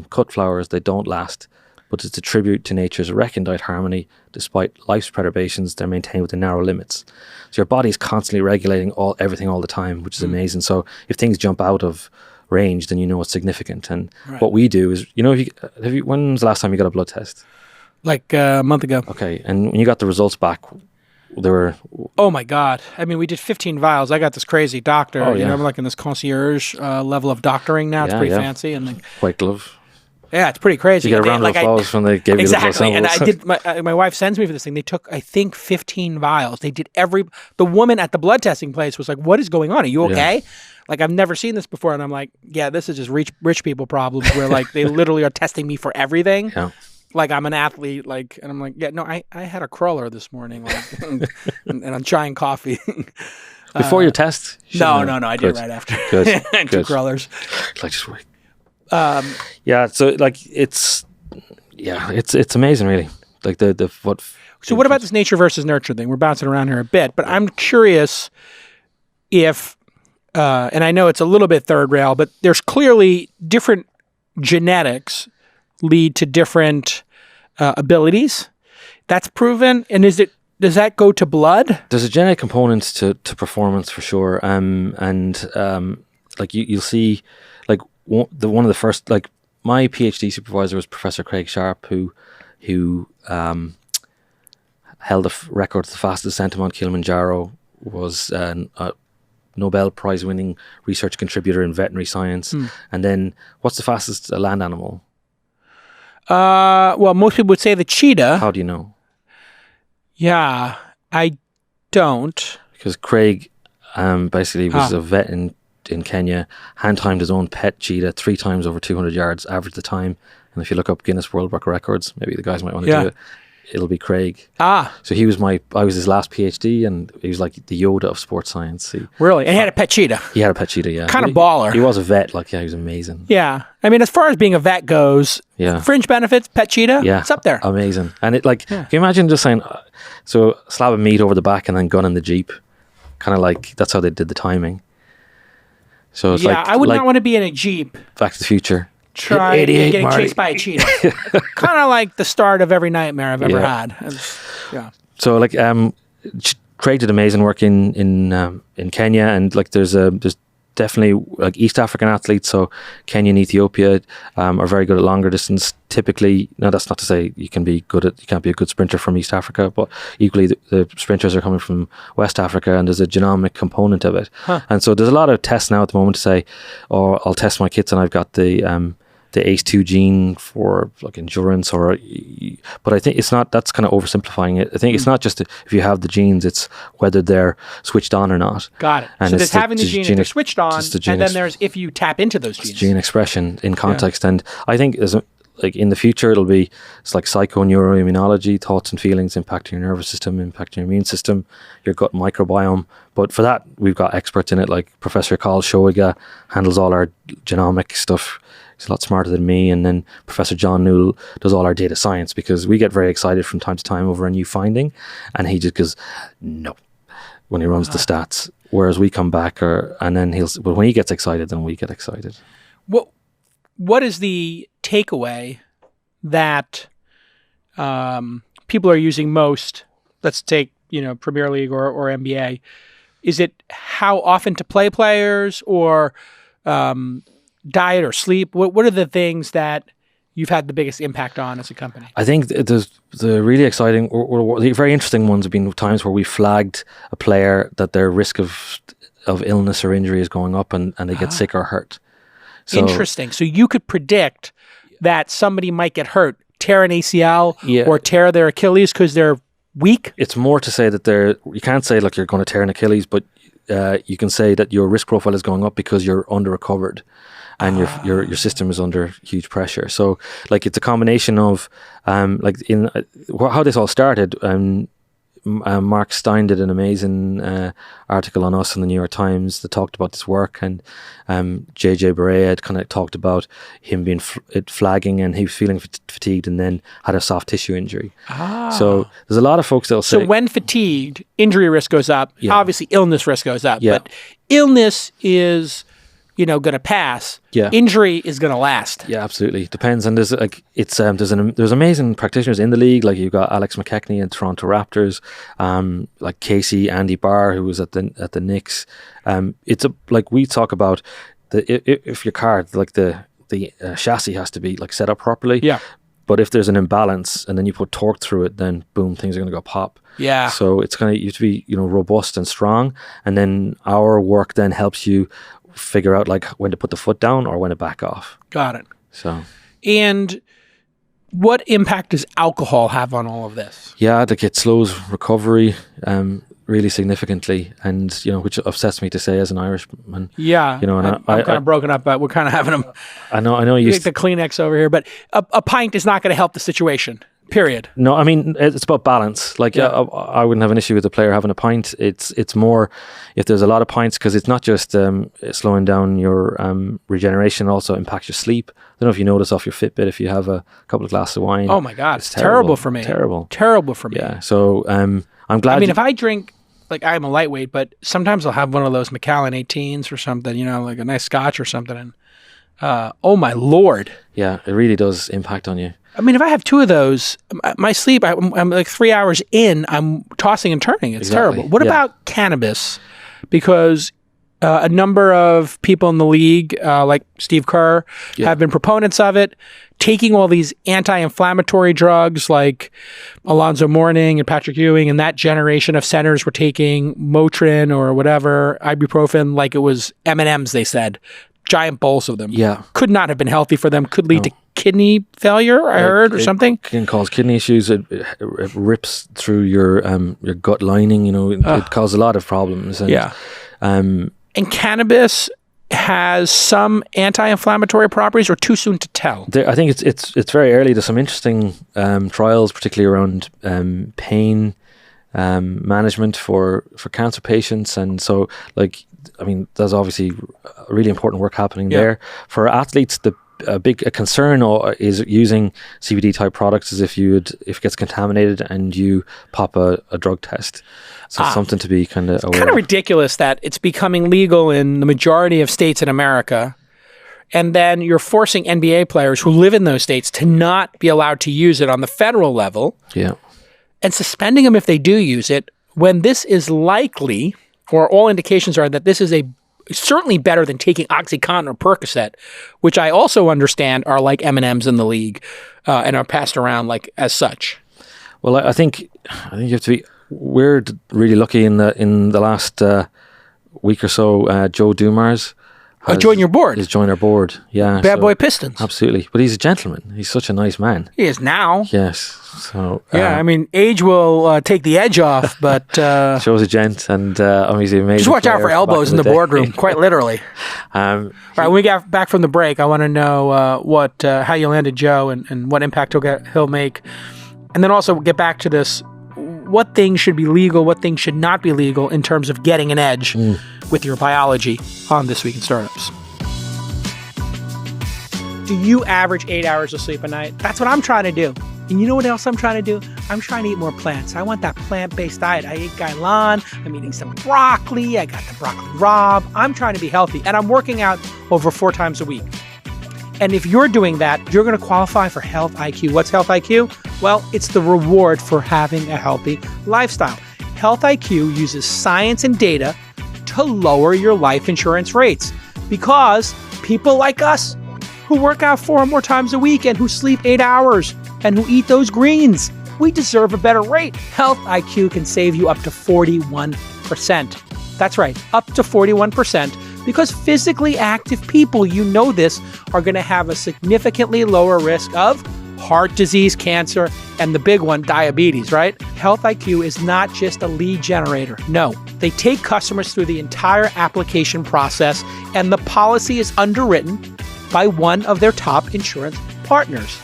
cut flowers. They don't last, but it's a tribute to nature's recondite harmony. Despite life's perturbations, they're maintained within narrow limits. So your body is constantly regulating everything all the time, which is amazing. So if things jump out of range, then you know it's significant. And what we do is, when was the last time you got a blood test? Like a month ago. Okay, and when you got the results back, they were... Oh my God. I mean, we did 15 vials. I got this crazy doctor. Oh, yeah. I'm like in this concierge level of doctoring now. It's pretty fancy. And white glove. Yeah, it's pretty crazy. You get a round of applause when they gave you the blood samples. And I did. My wife sends me for this thing. They took, I think, 15 vials. They did the woman at the blood testing place was like, "What is going on? Are you okay?" Yeah. Like I've never seen this before, and I'm like, "Yeah, this is just rich people problems where like they literally are testing me for everything." Yeah. Like I'm an athlete, like, and I'm like, yeah, no, I had a crawler this morning, like, and I'm trying coffee. Before your test? No, I did it right after. Good. Two crawlers. Like just wait. So like it's amazing, really. Like what. So what about this nature versus nurture thing? We're bouncing around here a bit, but I'm curious if, and I know it's a little bit third rail, but there's clearly different genetics lead to different abilities. That's proven, and does that go to blood? There's a genetic component to performance for sure, like you'll see, like one of the first, like my PhD supervisor was Professor Craig Sharp, who held the record for the fastest ascent to Mount Kilimanjaro, was a Nobel Prize winning research contributor in veterinary science. And then what's the fastest land animal? Well, most people would say the cheetah. How do you know? Yeah, I don't. Because Craig basically was a vet in Kenya, hand-timed his own pet cheetah 3 times over 200 yards, average the time. And if you look up Guinness World Records, maybe the guys might want to do it. It'll be Craig. So I was his last PhD, and he was like the Yoda of sports science. Really? And he had a pet cheetah? He had a pet cheetah, yeah. Kind of baller. He was a vet, he was amazing. Yeah. I mean, as far as being a vet goes, fringe benefits, pet cheetah, it's up there. Amazing. And it can you imagine just saying, so slab of meat over the back and then gun in the Jeep? Kind of like, that's how they did the timing. So it's I would not want to be in a Jeep. Back to the Future. Getting chased by a cheetah. Kind of like the start of every nightmare I've ever had. So Craig did amazing work in Kenya, and there's definitely East African athletes. So Kenya and Ethiopia are very good at longer distance. Typically, now that's not to say you can't be a good sprinter from East Africa, but equally the sprinters are coming from West Africa, and there's a genomic component of it. And so there's a lot of tests now at the moment to say, I'll test my kits and I've got the ACE2 gene for endurance, but I think it's not, that's kind of oversimplifying it. I think it's not just if you have the genes, it's whether they're switched on or not. Got it. And so there's having the gene if they're switched on, and then there's if you tap into those genes. Gene expression in context. And I think there's in the future, it's like psychoneuroimmunology, thoughts and feelings impacting your nervous system, impacting your immune system, your gut microbiome. But for that, we've got experts in it, like Professor Carl Shoiga handles all our genomic stuff. He's a lot smarter than me. And then Professor John Newell does all our data science, because we get very excited from time to time over a new finding, and he just goes, no, when he runs the stats. Whereas we come back, and then but when he gets excited, then we get excited. What is the takeaway that people are using most? Let's take Premier League or NBA. Is it how often to play players, or diet or sleep? What are the things that you've had the biggest impact on as a company? I think the really exciting or the very interesting ones have been times where we flagged a player that their risk of illness or injury is going up, and they get sick or hurt. So, interesting. So you could predict that somebody might get hurt, tear an ACL or tear their Achilles because they're weak? It's more to say that you can't say you're going to tear an Achilles, but you can say that your risk profile is going up because you're under-recovered and your system is under huge pressure. So it's a combination of how this all started. Mark Stein did an amazing article on us in the New York Times that talked about this work, and JJ Barea had kind of talked about him being flagging, and he was feeling fatigued and then had a soft tissue injury. So there's a lot of folks that will say... So when fatigued, injury risk goes up. Obviously, illness risk goes up. But illness is... going to pass. Injury is going to last. Yeah, absolutely. Depends. And there's amazing practitioners in the league. You've got Alex McKechnie in Toronto Raptors, like Casey, Andy Barr, who was at the Knicks. We talk about if your car, the chassis has to be set up properly. Yeah. But if there's an imbalance and then you put torque through it, then boom, things are going to go pop. Yeah. So it's going to you have to be robust and strong, and then our work then helps you figure out when to put the foot down or when to back off. Got it. So, and what impact does alcohol have on all of this? Yeah, it slows recovery really significantly, and which upsets me to say as an Irishman. Yeah, and I'm kind of broken up, but we're kind of having them. I know. You take the Kleenex over here, but a pint is not going to help the situation. Period. No, I mean it's about balance. I wouldn't have an issue with a player having a pint. It's more if there's a lot of pints, because it's not just slowing down your regeneration, also impacts your sleep. I don't know if you notice off your Fitbit if you have a couple of glasses of wine. Oh my God, it's terrible for me. Terrible for me. Yeah. So I'm glad. I mean, if I drink, I'm a lightweight, but sometimes I'll have one of those Macallan 18s or something. a nice Scotch or something, and oh my Lord. Yeah, it really does impact on you. I mean, if I have two of those, my sleep, I'm 3 hours in, I'm tossing and turning. It's terrible. What about cannabis? Because A number of people in the league, like Steve Kerr, have been proponents of it, taking all these anti-inflammatory drugs like Alonzo Mourning and Patrick Ewing, and that generation of centers were taking Motrin or whatever, ibuprofen, like it was M&Ms, they said. Giant bowls of them. Yeah. Could not have been healthy for them. Could lead to kidney failure, I heard, or something. It can cause kidney issues. It rips through your gut lining. It causes a lot of problems. And, and cannabis has some anti-inflammatory properties, or too soon to tell? I think it's very early. There's some interesting trials, particularly around pain management for cancer patients, and so there's obviously really important work happening there. For athletes, a big concern is using CBD type products is if it gets contaminated and you pop a drug test. So something to be kind of aware. It's kind of ridiculous that it's becoming legal in the majority of states in America, and then you're forcing NBA players who live in those states to not be allowed to use it on the federal level. Yeah. And suspending them if they do use it, when this is likely, or all indications are that this is certainly better than taking OxyContin or Percocet, which I also understand are like M&Ms in the league and are passed around like as such. Well, I think you have to be. We're really lucky in the last week or so. Joe Dumars joined your board. He's joined our board. Yeah, Bad Boy Pistons. Absolutely, but he's a gentleman. He's such a nice man. He is now. Yes. So age will take the edge off, but shows a gent, and he's amazing. Just watch out for elbows in the boardroom, quite literally. All right, when we get back from the break, I want to know how you landed Joe and what impact he'll make, and then also get back to this: what things should be legal, what things should not be legal in terms of getting an edge with your biology on This Week in Startups. Do you average 8 hours of sleep a night? That's what I'm trying to do. And you know what else I'm trying to do? I'm trying to eat more plants. I want that plant-based diet. I ate Gailan. I'm eating some broccoli. I got the broccoli rabe. I'm trying to be healthy. And I'm working out over 4 times a week. And if you're doing that, you're going to qualify for Health IQ. What's Health IQ? Well, it's the reward for having a healthy lifestyle. Health IQ uses science and data to lower your life insurance rates, because people like us who work out 4 or more times a week and who sleep 8 hours and who eat those greens, we deserve a better rate. Health IQ can save you up to 41%. That's right, up to 41%, because physically active people, you know this, are going to have a significantly lower risk of heart disease, cancer, and the big one, diabetes, right? Health IQ is not just a lead generator. No, they take customers through the entire application process, and the policy is underwritten by one of their top insurance partners.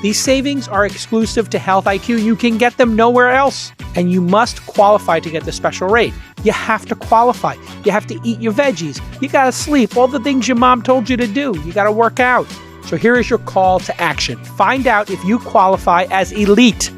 These savings are exclusive to Health IQ. You can get them nowhere else, and you must qualify to get the special rate. You have to qualify. You have to eat your veggies. You got to sleep, all the things your mom told you to do. You got to work out. So here is your call to action. Find out if you qualify as elite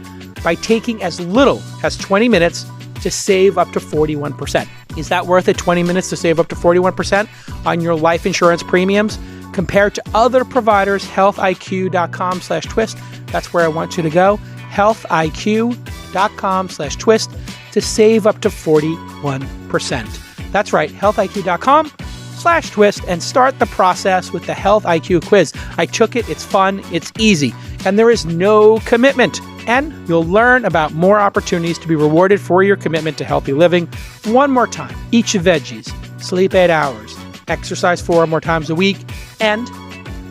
by taking as little as 20 minutes to save up to 41%. Is that worth it, 20 minutes to save up to 41% on your life insurance premiums? Compared to other providers, healthiq.com/twist. That's where I want you to go. healthiq.com/twist to save up to 41%. That's right, healthiq.com/twist, and start the process with the Health IQ quiz. I took it, it's fun, it's easy, and there is no commitment. And you'll learn about more opportunities to be rewarded for your commitment to healthy living. One more time, eat your veggies, sleep 8 hours, exercise 4 or more times a week, and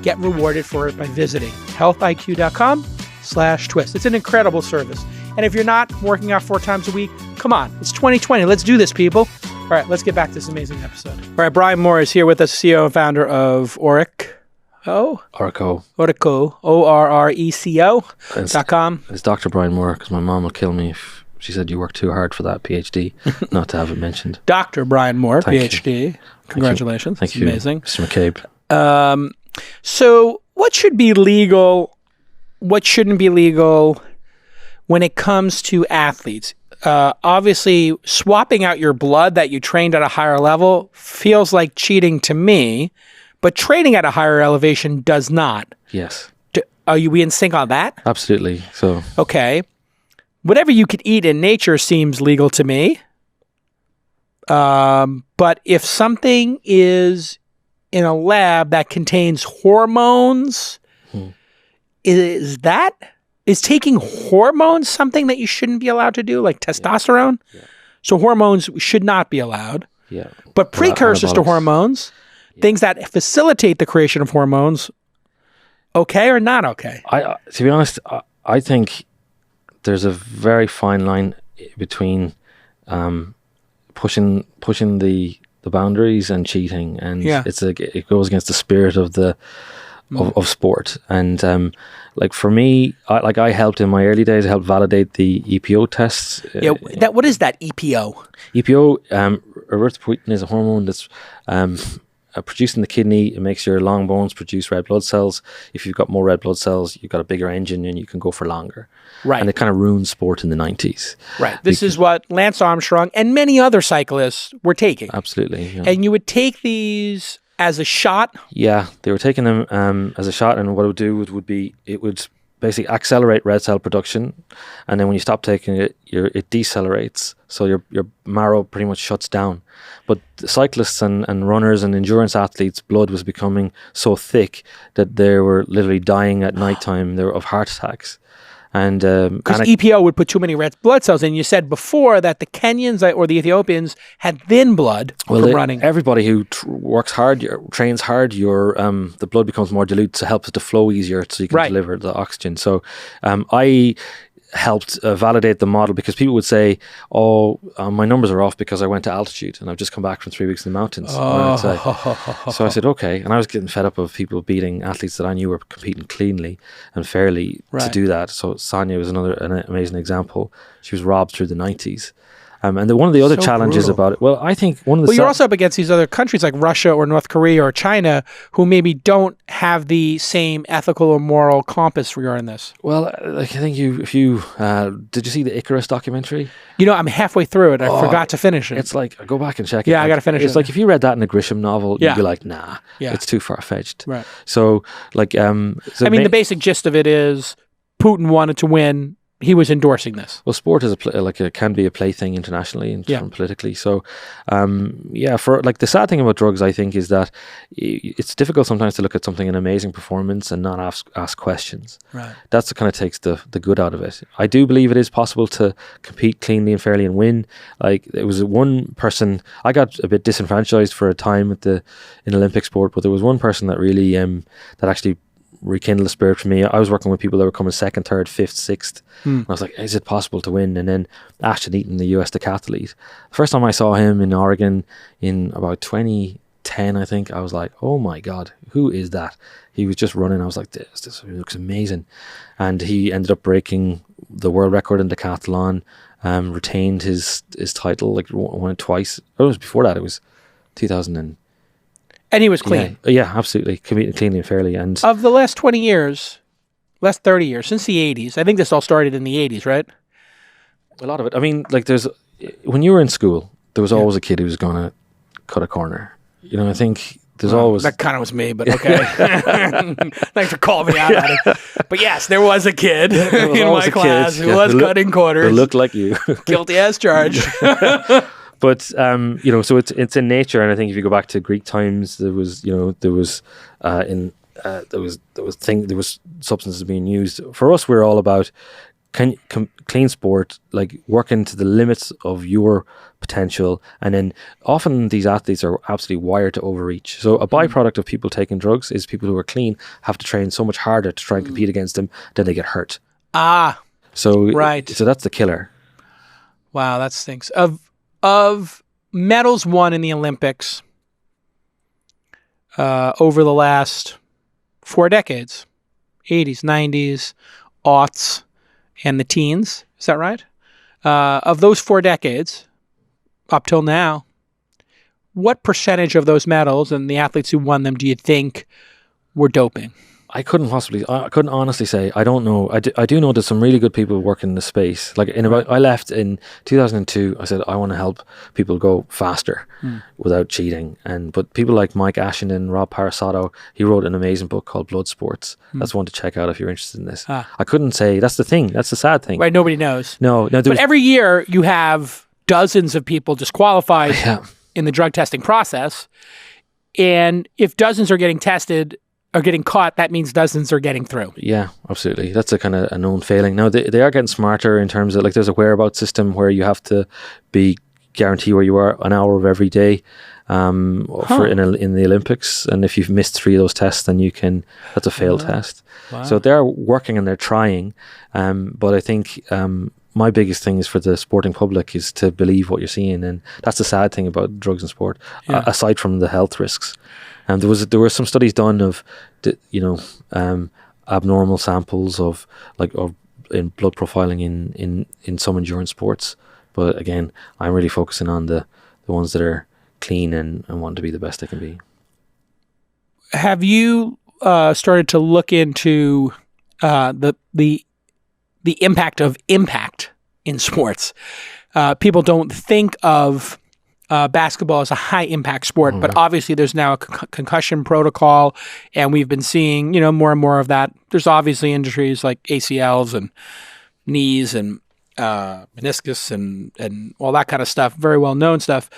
get rewarded for it by visiting healthiq.com/twist. It's an incredible service. And if you're not working out 4 times a week, come on, it's 2020. Let's do this, people. All right, let's get back to this amazing episode. All right, Brian Moore is here with us, CEO and founder of Orreco. Orreco. Orreco.com. It's Dr. Brian Moore, because my mom will kill me if she said you worked too hard for that PhD, not to have it mentioned. Dr. Brian Moore, Thank PhD. You. Congratulations. Thank you. Amazing. Mr. McCabe. So what should be legal? What shouldn't be legal when it comes to athletes? Obviously, swapping out your blood that you trained at a higher level feels like cheating to me, but training at a higher elevation does not. Yes. Are we in sync on that? Absolutely. So. Okay. Whatever you could eat in nature seems legal to me. But if something is in a lab that contains hormones, is taking hormones something that you shouldn't be allowed to do, like testosterone? Yeah. So hormones should not be allowed. Yeah. But precursors to Anabolics. hormones, things that facilitate the creation of hormones, okay or not okay? To be honest, I think there's a very fine line between pushing the boundaries and cheating, and it goes against the spirit of the of sport. And like for me, I helped in my early days. I helped validate the EPO tests. What is that EPO? EPO, erythropoietin, is a hormone that's produced in the kidney. It makes your long bones produce red blood cells. If you've got more red blood cells, you've got a bigger engine and you can go for longer. Right. And it kind of ruined sport in the 90s. Right. This is what Lance Armstrong and many other cyclists were taking. Absolutely. Yeah. And you would take these as a shot? Yeah, they were taking them as a shot, and what it would do would be it would basically accelerate red cell production, and then when you stop taking it, it decelerates, so your marrow pretty much shuts down. But the cyclists and runners and endurance athletes' blood was becoming so thick that they were literally dying at nighttime. They were of heart attacks. And because EPO would put too many red blood cells in. You said before that the Kenyans or the Ethiopians had thin blood from running. Everybody who works hard, trains hard, the blood becomes more dilute, so it helps it to flow easier, so you can deliver the oxygen. So I helped validate the model, because people would say, my numbers are off because I went to altitude and I've just come back from 3 weeks in the mountains. So I said, okay. And I was getting fed up of people beating athletes that I knew were competing cleanly and fairly to do that. So Sonia was an amazing example. She was robbed through the 90s. And one of the other challenges about it, I think one of the... you're also up against these other countries like Russia or North Korea or China, who maybe don't have the same ethical or moral compass regarding this. Well, I think if you did you see the Icarus documentary? I'm halfway through it. I forgot to finish it. It's like, go back and check it. Yeah, I got to finish it. It's like if you read that in a Grisham novel, you'd be like, nah, it's too far-fetched. Right. So, like... the basic gist of it is Putin wanted to win. He was endorsing this. Well, sport is can be a plaything internationally and politically. So, for the sad thing about drugs, I think, is that it's difficult sometimes to look at something, an amazing performance, and not ask questions. Right. That's what kind of takes the good out of it. I do believe it is possible to compete cleanly and fairly and win. Like, it was one person, I got a bit disenfranchised for a time in Olympic sport, but there was one person that really that actually rekindled the spirit for me. I was working with people that were coming second, third, fifth, sixth. And I was like, is it possible to win? And then Ashton Eaton, the US decathlete. The first time I saw him in Oregon in about 2010, I think, I was like, oh my God, who is that? He was just running. I was like, this looks amazing. And he ended up breaking the world record in decathlon, retained his title, won it twice. It was before that. It was 2000 and he was clean. Yeah, absolutely. Competing cleanly and fairly. And of the last 20 years, last 30 years, since the 80s, I think this all started in the 80s, right? A lot of it. I mean, when you were in school, there was always a kid who was going to cut a corner. I think there's always... That kind of was me, but okay. Thanks for calling me out at it. But yes, there was a kid in my class who was cutting corners. Who looked like you. Guilty as charged. But so it's in nature, and I think if you go back to Greek times, there was substances being used. For us, we're all about clean sport, like working to the limits of your potential, and then often these athletes are absolutely wired to overreach. So a byproduct of people taking drugs is people who are clean have to train so much harder to try and compete against them, then they get hurt. So that's the killer. Wow, that stinks. Of medals won in the Olympics over the last 4 decades, 80s, 90s, aughts, and the teens, is that right? Of those 4 decades, up till now, what percentage of those medals and the athletes who won them do you think were doping? I couldn't honestly say. I don't know. I do know there's some really good people working in the space. I left in 2002. I said I want to help people go faster without cheating. But people like Mike Ashenden, Rob Parasato, he wrote an amazing book called Blood Sports. That's one to check out if you're interested in this. I couldn't say. That's the thing. That's the sad thing. Right. Nobody knows. No. But every year you have dozens of people disqualified Yeah. in the drug testing process. And if dozens are getting tested or getting caught, that means dozens are getting through. Yeah, absolutely. That's a kind of a known failing. Now, they are getting smarter in terms of, like, there's a whereabouts system where you have to be guarantee where you are an hour of every day for in the Olympics. And if you've missed 3 of those tests, then that's a failed test. Wow. So they're working and they're trying. But I think my biggest thing is for the sporting public is to believe what you're seeing. And that's the sad thing about drugs in sport, aside from the health risks. There were some studies done of, abnormal samples of in blood profiling in some endurance sports. But again, I'm really focusing on the ones that are clean and want to be the best they can be. Have you started to look into the impact of impact in sports? People don't think of basketball as a high impact sport, but obviously there's now a concussion protocol, and we've been seeing more and more of that. There's obviously injuries like ACLs and knees and meniscus and all that kind of stuff, very well known stuff.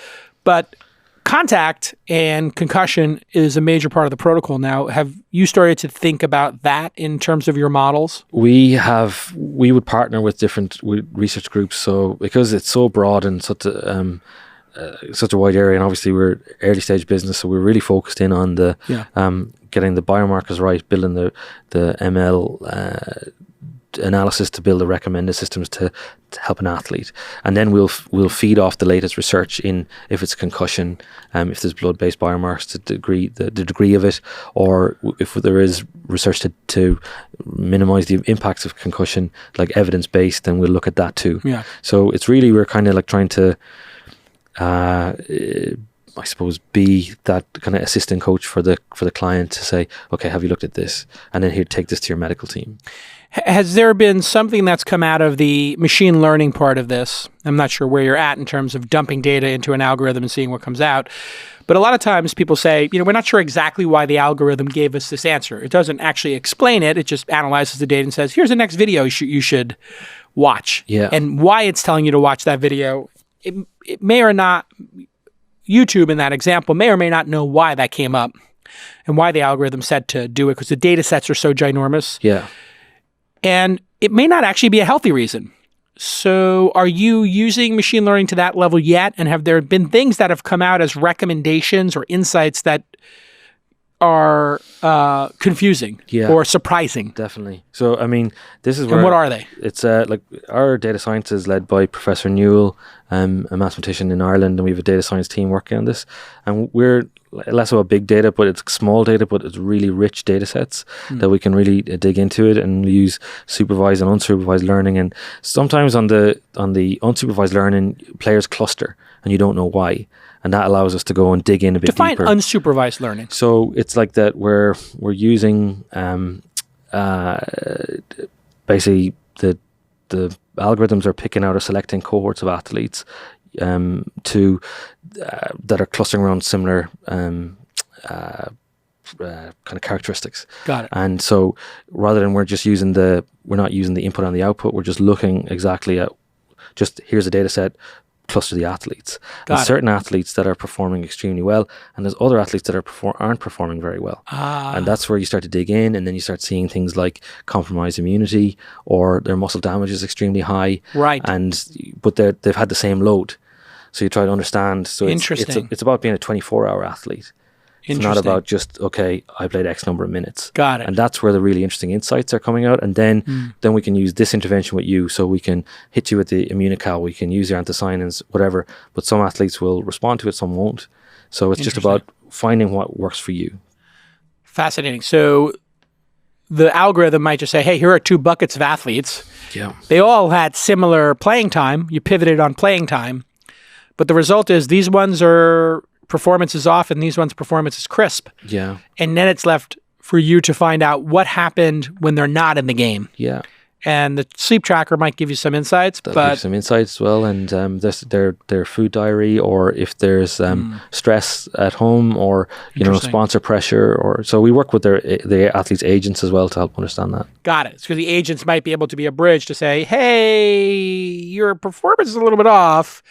But contact and concussion is a major part of the protocol now. Have you started to think about that in terms of your models? We would partner with different research groups. So because it's so broad and such a wide area, and obviously we're early stage business, so we're really focused in on the getting the biomarkers right, building the ML analysis to build the recommended systems to help an athlete, and then we'll feed off the latest research in if it's concussion, if there's blood-based biomarkers, the degree of it, or if there is research to minimize the impacts of concussion, like evidence-based, then we'll look at that too. Yeah. So it's really, we're kind of like trying to I suppose be that kind of assistant coach for the client to say, okay, have you looked at this? And then here, take this to your medical team. Has there been something that's come out of the machine learning part of this? I'm not sure where you're at in terms of dumping data into an algorithm and seeing what comes out. But a lot of times people say, we're not sure exactly why the algorithm gave us this answer. It doesn't actually explain it. It just analyzes the data and says, here's the next video you should watch. Yeah. And why it's telling you to watch that video, it may or not, YouTube in that example may or may not know why that came up and why the algorithm said to do it, because the data sets are so ginormous. Yeah. And it may not actually be a healthy reason. So are you using machine learning to that level yet? And have there been things that have come out as recommendations or insights that are confusing or surprising? Definitely. So, I mean, this is where... And what are they? It's like our data science is led by Professor Newell, a mathematician in Ireland, and we have a data science team working on this. And we're less about big data, but it's small data, but it's really rich data sets that we can really dig into it and use supervised and unsupervised learning. And sometimes on the unsupervised learning, players cluster and you don't know why. And that allows us to go and dig in a bit Define deeper. Unsupervised learning. So it's like that we're using basically the algorithms are picking out or selecting cohorts of athletes that are clustering around similar kind of characteristics. Got it. And so rather than we're not using the input and the output, we're just looking exactly at here's a data set, cluster the athletes. And certain athletes that are performing extremely well, and there's other athletes that aren't performing very well. And that's where you start to dig in, and then you start seeing things like compromised immunity, or their muscle damage is extremely high. Right. But they've had the same load. So you try to understand. So Interesting. It's about being a 24-hour athlete. It's not about just, okay, I played X number of minutes. Got it. And that's where the really interesting insights are coming out. And then we can use this intervention with you. So we can hit you with the immunical, we can use your anthocyanins, whatever. But some athletes will respond to it, some won't. So it's just about finding what works for you. Fascinating. So the algorithm might just say, hey, here are 2 buckets of athletes. Yeah. They all had similar playing time. You pivoted on playing time. But the result is these ones are... performance is off and these ones' performance is crisp. Yeah. And then it's left for you to find out what happened when they're not in the game. Yeah. And the sleep tracker might give you some insights. That'll give you some insights as well. And their food diary, or if there's stress at home, or sponsor pressure, or so we work with the athletes' agents as well to help understand that. Got it. So the agents might be able to be a bridge to say, hey, your performance is a little bit off.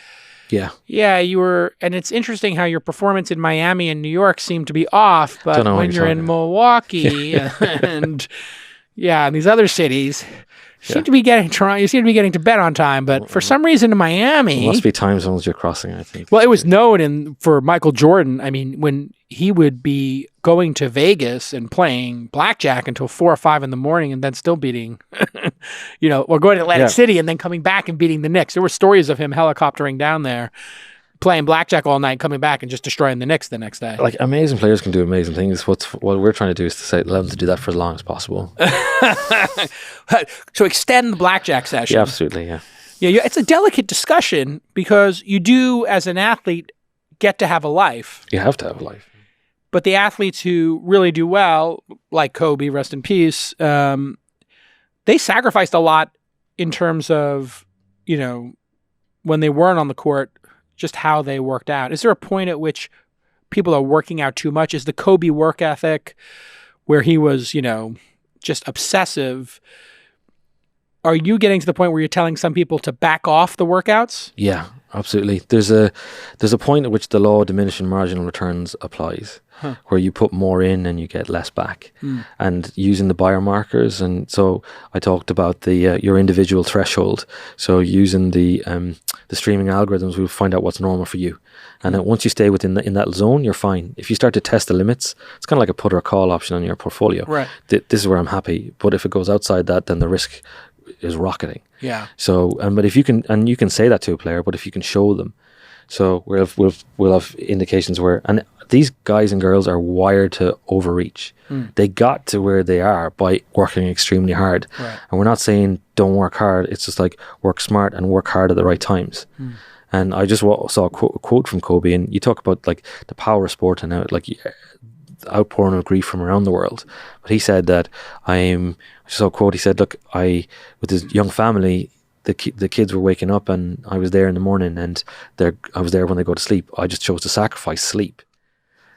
Yeah. Yeah, you were, and it's interesting how your performance in Miami and New York seemed to be off, but when you're in Milwaukee and these other cities, you seem to be getting to bed on time, but for some reason in Miami, it must be time zones you're crossing, I think. Well, it was known for Michael Jordan. I mean, when he would be going to Vegas and playing blackjack until 4 or 5 in the morning and then still beating, or going to Atlantic City and then coming back and beating the Knicks. There were stories of him helicoptering down there, playing blackjack all night, coming back and just destroying the Knicks the next day. Like, amazing players can do amazing things. What we're trying to do is to say, let them to do that for as long as possible. So extend the blackjack session. Yeah, absolutely, yeah. Yeah, it's a delicate discussion because you do, as an athlete, get to have a life. You have to have a life. But the athletes who really do well, like Kobe, rest in peace, they sacrificed a lot in terms of, when they weren't on the court, just how they worked out. Is there a point at which people are working out too much? Is the Kobe work ethic where he was, just obsessive? Are you getting to the point where you're telling some people to back off the workouts? Yeah, absolutely. There's a point at which the law of diminishing marginal returns applies, where you put more in and you get less back. And using the biomarkers, and so I talked about the your individual threshold. So using the streaming algorithms, we'll find out what's normal for you. And then once you stay within in that zone, you're fine. If you start to test the limits, it's kind of like a put or call option on your portfolio. Right. This is where I'm happy, but if it goes outside that, then the risk is rocketing. Yeah. So, but if you can, and you can say that to a player, but if you can show them, so we'll have indications where, and these guys and girls are wired to overreach. They got to where they are by working extremely hard. Right. And we're not saying don't work hard. It's just like work smart and work hard at the right times. And I just saw a quote from Kobe, and you talk about like the power of sport and how like outpouring of grief from around the world. But he said that I saw a quote. He said, "Look, with his young family, the kids were waking up, and I was there in the morning, and I was there when they go to sleep. I just chose to sacrifice sleep,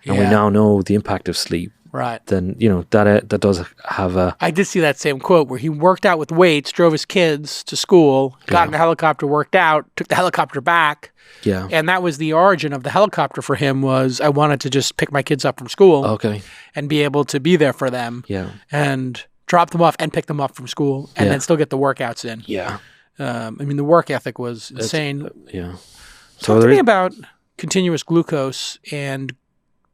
and we now know the impact of sleep." Right. Then that does have a. I did see that same quote where he worked out with weights, drove his kids to school, got in a helicopter, worked out, took the helicopter back. Yeah. And that was the origin of the helicopter for him. Was I wanted to just pick my kids up from school. Okay. And be able to be there for them. Yeah. And drop them off and pick them up from school, and then still get the workouts in. Yeah. I mean, the work ethic was insane. Yeah. Talk to me about continuous glucose and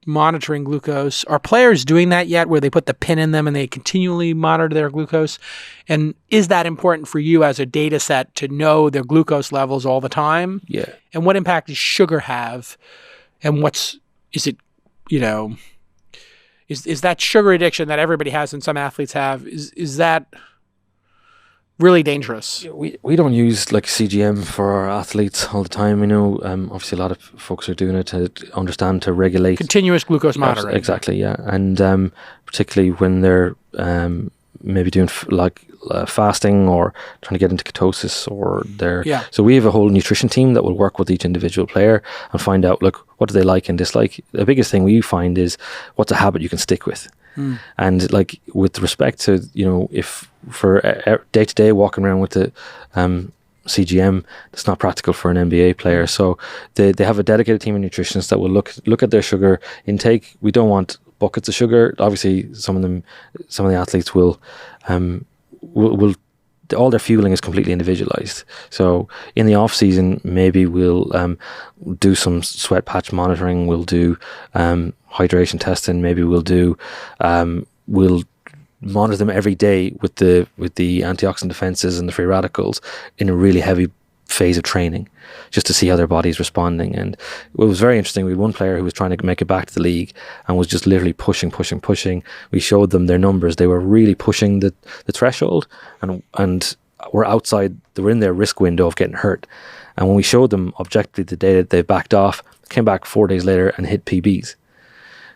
monitoring glucose. Are players doing that yet, where they put the pin in them and they continually monitor their glucose? And is that important for you as a data set to know their glucose levels all the time? Yeah. And what impact does sugar have? And is that sugar addiction that everybody has and some athletes have, is that really dangerous? We don't use like CGM for our athletes all the time. Obviously a lot of folks are doing it to understand, to regulate. Continuous glucose monitoring. Exactly, yeah. And particularly when they're maybe doing fasting or trying to get into ketosis, or so we have a whole nutrition team that will work with each individual player and find out, look, what do they like and dislike. The biggest thing we find is what's a habit you can stick with. And like with respect to, if for day to day walking around with the CGM, it's not practical for an NBA player. So they have a dedicated team of nutritionists that will look at their sugar intake. We don't want buckets of sugar. Obviously, some of the athletes will all their fueling is completely individualized. So in the off season, maybe we'll do some sweat patch monitoring. We'll do hydration testing. Maybe we'll monitor them every day with the antioxidant defenses and the free radicals in a really heavy phase of training, just to see how their body's responding. And it was very interesting. We had one player who was trying to make it back to the league and was just literally pushing. We showed them their numbers. They were really pushing the threshold and were outside. They were in their risk window of getting hurt. And when we showed them objectively the data, they backed off, came back 4 days later and hit PBs.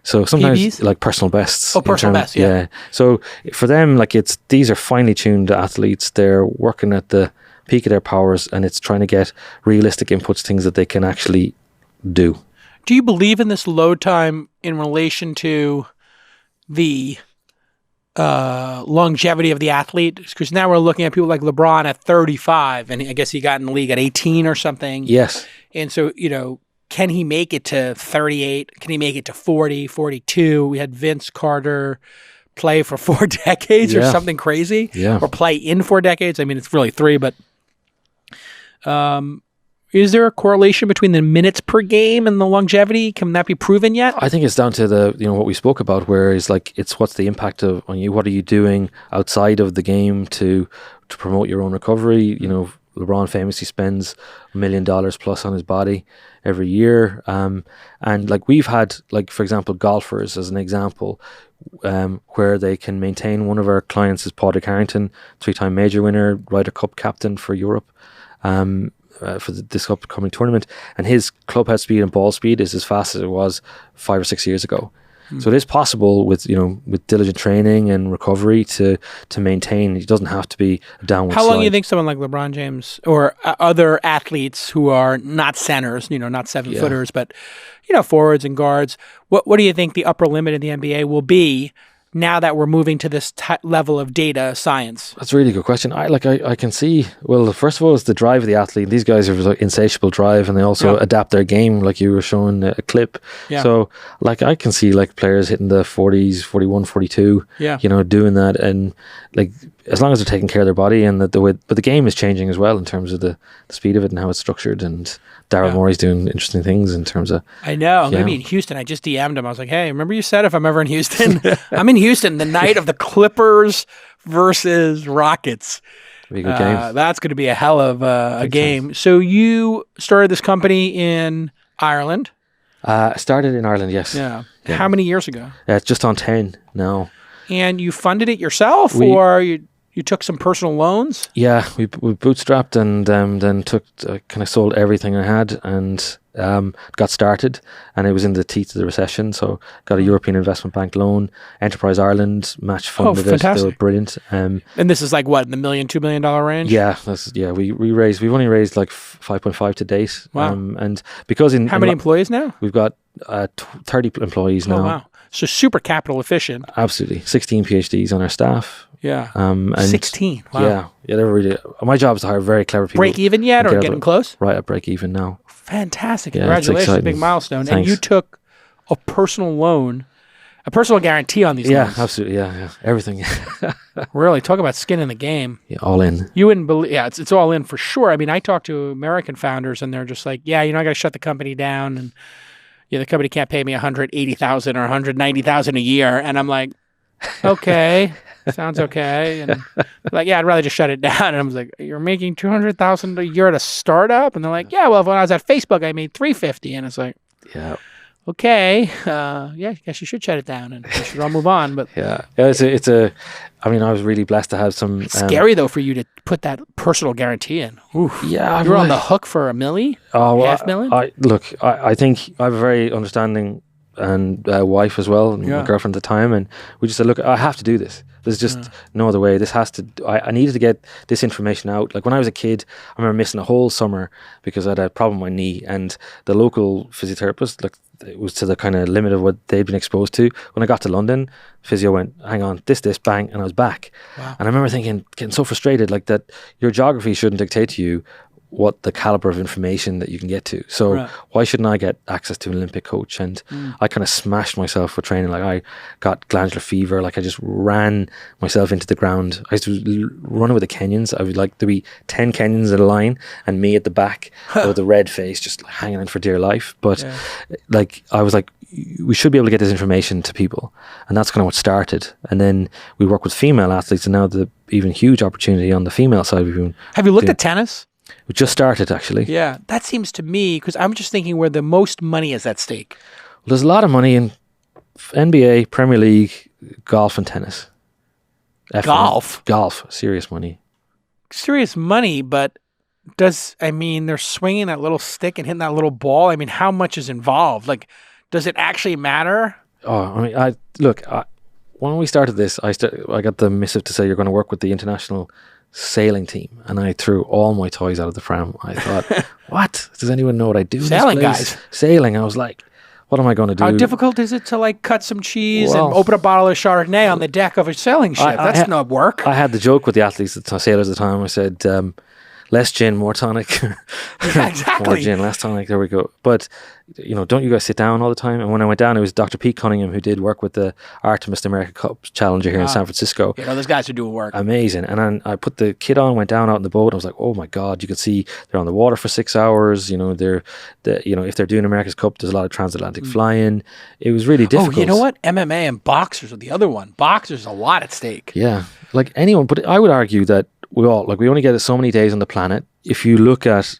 So sometimes PBs? Like personal bests. Oh, personal bests, yeah. So for them, like these are finely tuned athletes. They're working at the peak of their powers, and it's trying to get realistic inputs, things that they can actually do. Do you believe in this load time in relation to the longevity of the athlete? Because now we're looking at people like LeBron at 35, and I guess he got in the league at 18 or something. Yes. And so, can he make it to 38? Can he make it to 40, 42? We had Vince Carter play for 4 decades or something crazy. Yeah. Or play in 4 decades. I mean, it's really 3, but is there a correlation between the minutes per game and the longevity? Can that be proven yet? I think it's down to the what we spoke about, where it's what's the impact on you? What are you doing outside of the game to promote your own recovery? LeBron famously spends $1 million plus on his body every year, and we've had for example golfers as an example, where they can maintain. One of our clients is Padraig Harrington, 3-time major winner, Ryder Cup captain for Europe. For this upcoming tournament, and his clubhead speed and ball speed is as fast as it was 5 or 6 years ago. So it is possible with diligent training and recovery to maintain. It doesn't have to be a downward How long do you slide. think someone like LeBron James or other athletes who are not centers, not 7-footers, but forwards and guards, what do you think the upper limit in the NBA will be now that we're moving to this level of data science? That's a really good question. I can see, well, first of all, it's the drive of the athlete. These guys have insatiable drive, and they also adapt their game, like you were showing a clip. Yeah. So, I can see players hitting the 40s, 41, 42, doing that, and as long as they're taking care of their body and the way, but the game is changing as well in terms of the speed of it and how it's structured. And Daryl Morey's doing interesting things in terms of. I know. I'm going to be in Houston. I just DM'd him. I was like, hey, remember you said if I'm ever in Houston? I'm in Houston the night of the Clippers versus Rockets. Be a good game. That's going to be a hell of a game. Sense. So you started this company in Ireland? Started in Ireland, yes. Yeah. How many years ago? It's just on 10 now. And you funded it yourself, or you took some personal loans? Yeah, we bootstrapped and then took kind of sold everything I had and got started. And it was in the teeth of the recession, so got a European Investment Bank loan. Enterprise Ireland match funded it. They were brilliant. And this is what, in the $1 million, $2 million range? Yeah, we've only raised 5.5 to date. Wow. And because how many employees now? We've got 30 employees now. Oh, wow. So super capital efficient. Absolutely. 16 PhDs on our staff. Yeah. And 16. Wow. Yeah, they're really. My job is to hire very clever people. Break even yet, or getting close? Right at break even now. Fantastic! Congratulations, big milestone. Thanks. And you took a personal loan, a personal guarantee on these loans. Yeah, absolutely. Yeah, everything. Really, talk about skin in the game. Yeah, all in. You wouldn't believe. Yeah, it's all in for sure. I mean, I talk to American founders, and they're just like, I got to shut the company down, and the company can't pay me $180,000 or $190,000 a year, and I'm like, okay. Sounds okay. And I'd rather just shut it down. And I was like, you're making $200,000 a year at a startup? And they're like, yeah, well, when I was at Facebook, I made $350,000. And it's like, yeah, okay, I guess you should shut it down and we should all move on. But I was really blessed to have some. Scary though for you to put that personal guarantee in. Oof. Yeah, you're on the hook for $1 million. $500,000. I think I have a very understanding and wife as well, and my girlfriend at the time, and we just said, look, I have to do this. There's just no other way. This has to. I needed to get this information out. When I was a kid, I remember missing a whole summer because I had a problem with my knee, and the local physiotherapist, it was to the kind of limit of what they'd been exposed to. When I got to London, physio went, hang on, this, bang, and I was back. Wow. And I remember getting so frustrated, that your geography shouldn't dictate to you what the caliber of information that you can get to. So why shouldn't I get access to an Olympic coach? And I kind of smashed myself with training. I got glandular fever. I just ran myself into the ground. I used to run with the Kenyans. I would there'd be 10 Kenyans in a line and me at the back with a red face, just hanging in for dear life. But I was like, we should be able to get this information to people. And that's kind of what started. And then we work with female athletes, and now the even huge opportunity on the female side. Have you looked at tennis? We just started, actually. Yeah, that seems to me, because I'm just thinking where the most money is at stake. Well, there's a lot of money in NBA, Premier League, golf and tennis. Golf? Golf, serious money. Serious money, but they're swinging that little stick and hitting that little ball. How much is involved? Does it actually matter? Oh, when we started this, I got the missive to say you're going to work with the international sailing team, and I threw all my toys out of the pram. I thought, what? Does anyone know what I do? Sailing guys. Sailing. I was like, what am I going to do? How difficult is it to like cut some cheese Well, and open a bottle of Chardonnay on the deck of a sailing ship? That's not work. I had the joke with the athletes, the sailors at the time. I said, less gin, more tonic. Yeah, exactly. More gin, less tonic. There we go. But, don't you guys sit down all the time? And when I went down, it was Dr. Pete Cunningham who did work with the Artemis America Cup Challenger here in San Francisco. Those guys are doing work. Amazing. And then I put the kit on, went down out in the boat. I was like, oh my God, you could see they're on the water for 6 hours. If they're doing America's Cup, there's a lot of transatlantic flying. It was really difficult. Oh, you know what? MMA and boxers are the other one. Boxers, a lot at stake. Yeah. Like anyone, but I would argue that we only get so many days on the planet. If you look at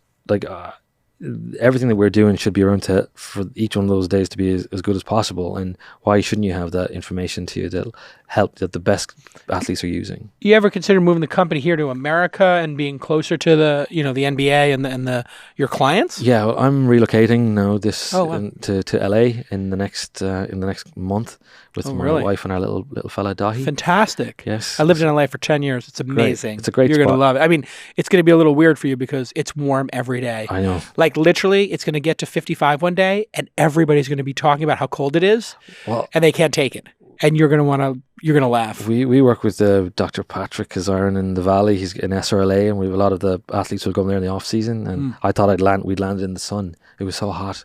everything that we're doing should be around for each one of those days to be as good as possible. And why shouldn't you have that information to you that'll help that the best athletes are using? You ever consider moving the company here to America and being closer to the the NBA and your clients? Yeah, well, I'm relocating now to LA in the next month with my wife and our little fella Dahi. Fantastic. Yes. I lived in LA for 10 years. It's amazing. Great. It's a great You're spot. going to love it. I mean, it's going to be a little weird for you because it's warm every day. I know. Like literally, it's going to get to 55 one day and everybody's going to be talking about how cold it is and they can't take it. And you're going to laugh. We work with Dr. Patrick Kazarin in the Valley. He's in SRLA, and we have a lot of the athletes who come there in the off season. And I thought we'd landed in the sun. It was so hot.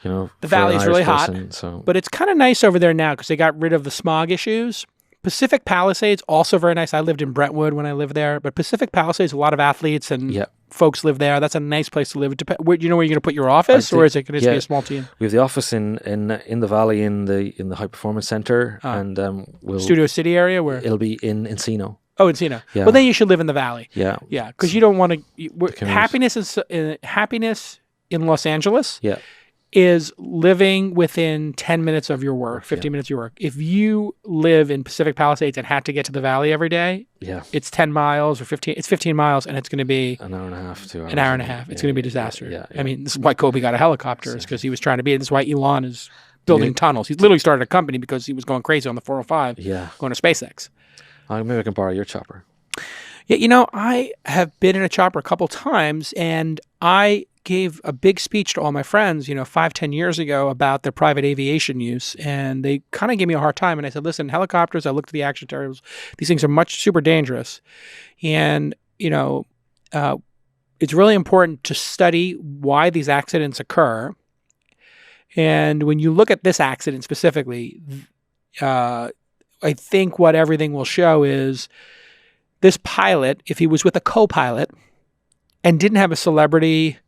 The Valley is really hot, but it's kind of nice over there now because they got rid of the smog issues. Pacific Palisades, also very nice. I lived in Brentwood when I lived there, but Pacific Palisades, a lot of athletes and folks live there. That's a nice place to live. Where you're going to put your office, or is it going to be a small team? We have the office in the Valley in the High Performance Center, and Studio City area where it'll be in Encino. Oh, Encino. Yeah. Well, then you should live in the Valley. Yeah, yeah, because you don't want to. Happiness in Los Angeles. Yeah. Is living within 10 minutes of your work, 15 minutes of your work. If you live in Pacific Palisades and had to get to the Valley every day, it's 10 miles or 15. It's 15 miles, and it's going to be an hour and a half, 2 hours. An hour and a half. It's going to be a disaster. Yeah. I mean, this is why Kobe got a helicopter, because he was trying to be. This is why Elon is building tunnels. He's literally started a company because he was going crazy on the 405, going to SpaceX. Maybe I can borrow your chopper. Yeah, I have been in a chopper a couple times, and I gave a big speech to all my friends, 5-10 years ago about their private aviation use. And they kind of gave me a hard time. And I said, listen, helicopters, I looked at the action tables. These things are super dangerous. And, it's really important to study why these accidents occur. And when you look at this accident specifically, I think what everything will show is this pilot, if he was with a co-pilot and didn't have a celebrity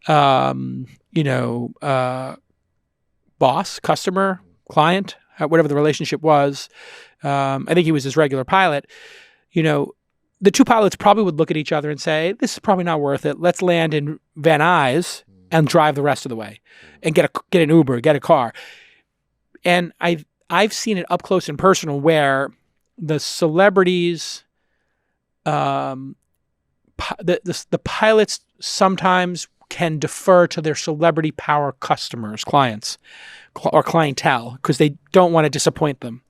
boss, customer, client, whatever the relationship was. I think he was his regular pilot. The two pilots probably would look at each other and say, this is probably not worth it. Let's land in Van Nuys and drive the rest of the way and get an Uber, get a car. And I've seen it up close and personal where the celebrities, the pilots sometimes can defer to their celebrity power customers, clients, or clientele because they don't want to disappoint them.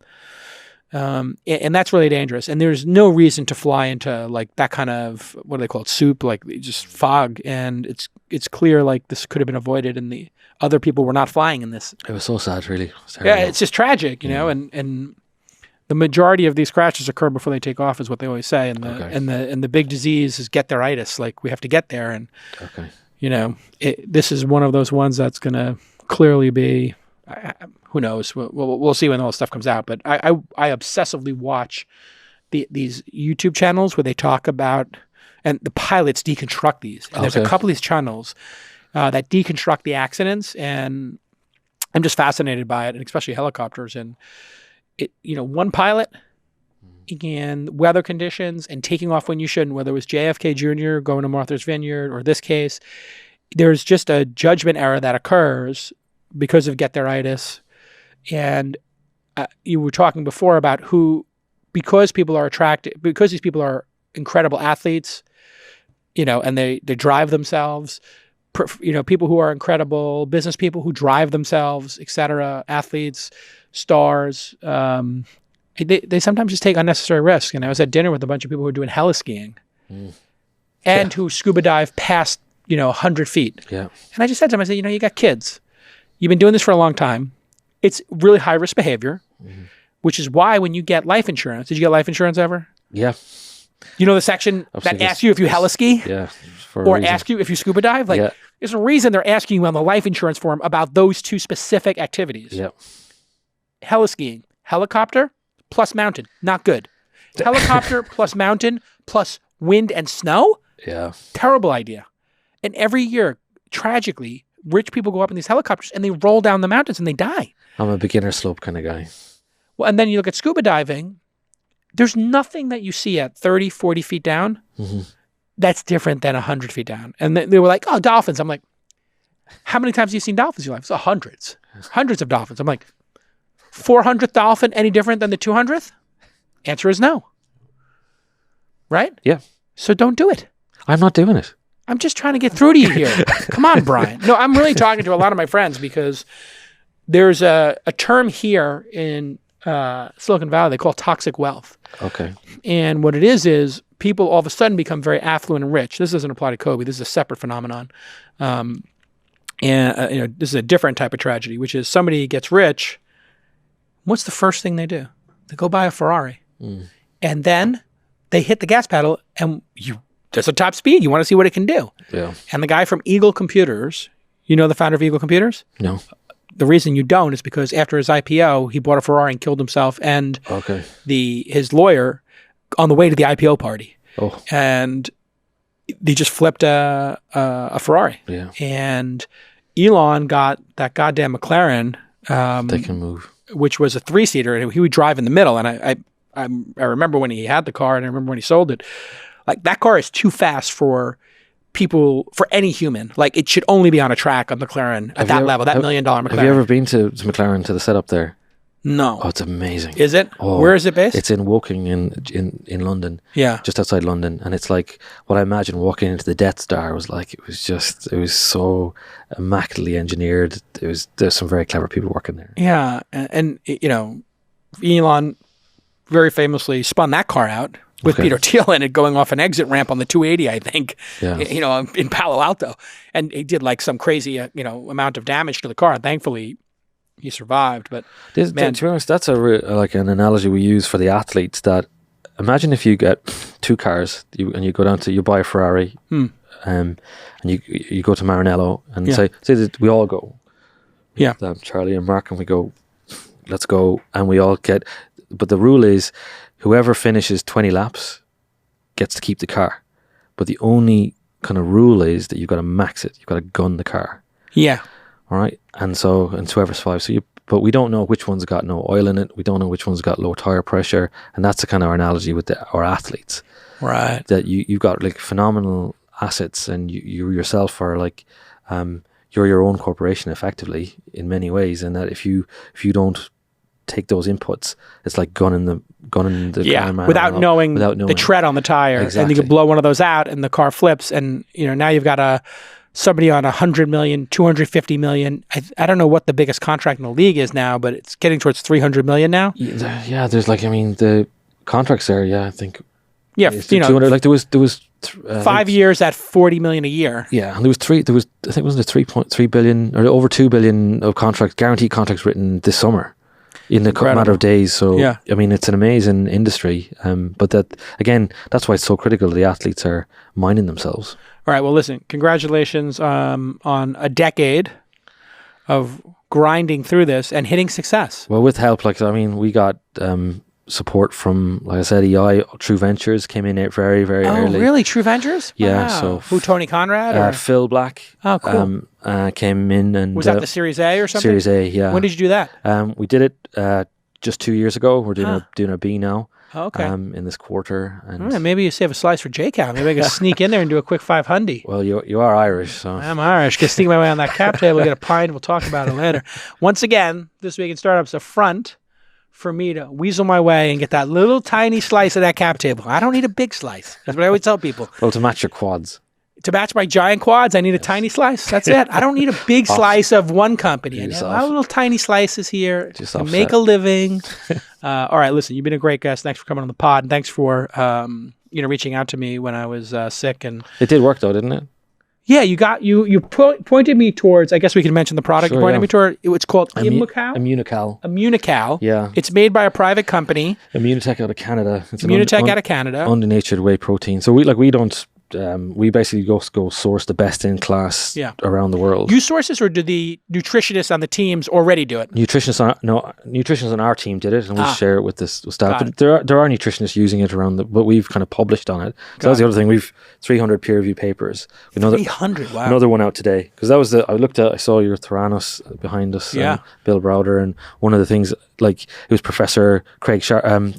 And that's really dangerous. And there's no reason to fly into like that kind of, what do they call it, soup, like just fog. And it's clear like this could have been avoided and the other people were not flying in this. It was so sad, really. Yeah, it's just tragic, and the majority of these crashes occur before they take off is what they always say. And the big disease is get-there-itis. Like we have to get there. And, this is one of those ones that's going to clearly be, who knows? We'll see when all this stuff comes out. But I obsessively watch these YouTube channels where they talk about, and the pilots deconstruct these. And there's a couple of these channels that deconstruct the accidents. And I'm just fascinated by it, and especially helicopters. And, one pilot and weather conditions and taking off when you shouldn't, whether it was JFK Jr. going to Martha's Vineyard or this case, there's just a judgment error that occurs because of get-there-itis. And you were talking before about because people are attracted, because these people are incredible athletes, and they drive themselves, people who are incredible business people who drive themselves, etc., athletes, stars, they sometimes just take unnecessary risks. And I was at dinner with a bunch of people who are doing heli-skiing and who scuba dive past, 100 feet. Yeah. And I just said to them, I said, you got kids. You've been doing this for a long time. It's really high risk behavior, which is why when you get life insurance, did you get life insurance ever? Yeah. You know the section that asks you if you heliski? Yeah. Or ask you if you scuba dive? Like, there's a reason they're asking you on the life insurance form about those two specific activities. Yeah. Heliskiing, helicopter plus mountain, not good. Helicopter plus mountain plus wind and snow? Yeah. Terrible idea. And every year, tragically, rich people go up in these helicopters and they roll down the mountains and they die. I'm a beginner slope kind of guy. Well, and then you look at scuba diving. There's nothing that you see at 30, 40 feet down that's different than 100 feet down. And they were like, oh, dolphins. I'm like, how many times have you seen dolphins in your life? So hundreds of dolphins. I'm like, 400th dolphin any different than the 200th? Answer is no. Right? Yeah. So don't do it. I'm not doing it. I'm just trying to get through to you here. Come on, Brian. No, I'm really talking to a lot of my friends because there's a term here in Silicon Valley they call toxic wealth. Okay. And what it is people all of a sudden become very affluent and rich. This doesn't apply to Kobe. This is a separate phenomenon. This is a different type of tragedy, which is somebody gets rich. What's the first thing they do? They go buy a Ferrari. And then they hit the gas pedal and there's a top speed. You want to see what it can do. Yeah. And the guy from Eagle Computers, you know the founder of Eagle Computers? No. The reason you don't is because after his IPO, he bought a Ferrari and killed himself and his lawyer on the way to the IPO party. Oh. And they just flipped a Ferrari. Yeah. And Elon got that goddamn McLaren. They can move. Which was a 3-seater, and he would drive in the middle. And I remember when he had the car, and I remember when he sold it. Like, that car is too fast for people, for any human. Like, it should only be on a track on McLaren at that level, that $1 million McLaren. Have you ever been to McLaren, to the setup there? No. Oh, it's amazing. Is it? Oh, where is it based? It's in Woking in London. Yeah. Just outside London. And it's like, what I imagine walking into the Death Star was like, it was so immaculately engineered. There's some very clever people working there. Yeah. And Elon very famously spun that car out with Peter Thiel in it going off an exit ramp on the 280, I think, in Palo Alto. And he did like some crazy, amount of damage to the car. Thankfully, he survived. But to be honest, that's like an analogy we use for the athletes. That imagine if you get two cars and you go down to, you buy a Ferrari, and you go to Maranello and say that we all go. Yeah. Charlie and Mark, and we go, let's go, and we all get. But the rule is, whoever finishes 20 laps gets to keep the car. But the only kind of rule is that you've got to max it. You've got to gun the car. Yeah. All right. And whoever survives. But we don't know which one's got no oil in it. We don't know which one's got low tire pressure. And that's the kind of our analogy with our athletes. Right. That you've got like phenomenal assets, and you yourself are like, you're your own corporation effectively in many ways. And that if you don't take those inputs, it's like gunning the car without knowing the tread on the tire. Exactly. And you can blow one of those out and the car flips, and now you've got somebody on 100 million, 250 million. I don't know what the biggest contract in the league is now, but it's getting towards 300 million now. Yeah, there's the contracts there. Yeah, I think. Yeah, 200. Like there was 5 years at 40 million a year. Yeah, and there was I think it was 3.3 billion or over 2 billion of guaranteed contracts written this summer. In the matter of days. So, yeah. I mean, it's an amazing industry. But that's why it's so critical the athletes are minding themselves. All right. Well, listen, congratulations on a decade of grinding through this and hitting success. Well, with help, we got support from, like I said, EI, True Ventures came in very, very early. Oh, really? True Ventures? Yeah. Wow. So who, Tony Conrad? Or? Phil Black. Oh, cool. Came in and... Was that the Series A or something? Series A, yeah. When did you do that? We did it just 2 years ago. We're doing a B now. Oh, okay. In this quarter. And right, maybe you save a slice for JCal. Maybe I can sneak in there and do a quick 500. Well, you are Irish, so... I'm Irish. Can sneak my way on that cap table, get a pint, we'll talk about it later. Once again, This Week in Startups, a front for me to weasel my way and get that little tiny slice of that cap table. I don't need a big slice. That's what I always tell people. Well, to match your quads. To match my giant quads, I need a tiny slice. That's it. I don't need a big slice of one company. I need my little tiny slices here to make a living. All right, listen, you've been a great guest. Thanks for coming on the pod. And thanks for reaching out to me when I was sick. And it did work, though, didn't it? Yeah, you pointed me towards, I guess we can mention the product you pointed me toward. It's called Immunocal. Immunocal. Yeah. It's made by a private company. Immunotech out of Canada. It's Immunotech out of Canada. Undenatured whey protein. So we don't, we basically go source the best in class around the world. You source this, or do the nutritionists on the teams already do it? Nutritionists on our team did it, and we share it with the staff. But there are nutritionists using it around, but we've kind of published on it. So that's the other thing. We've 300 peer review papers. 300, wow. Another one out today, because that was I saw your Theranos behind us, Bill Browder, and one of the things, like, it was Professor Craig Sharp, and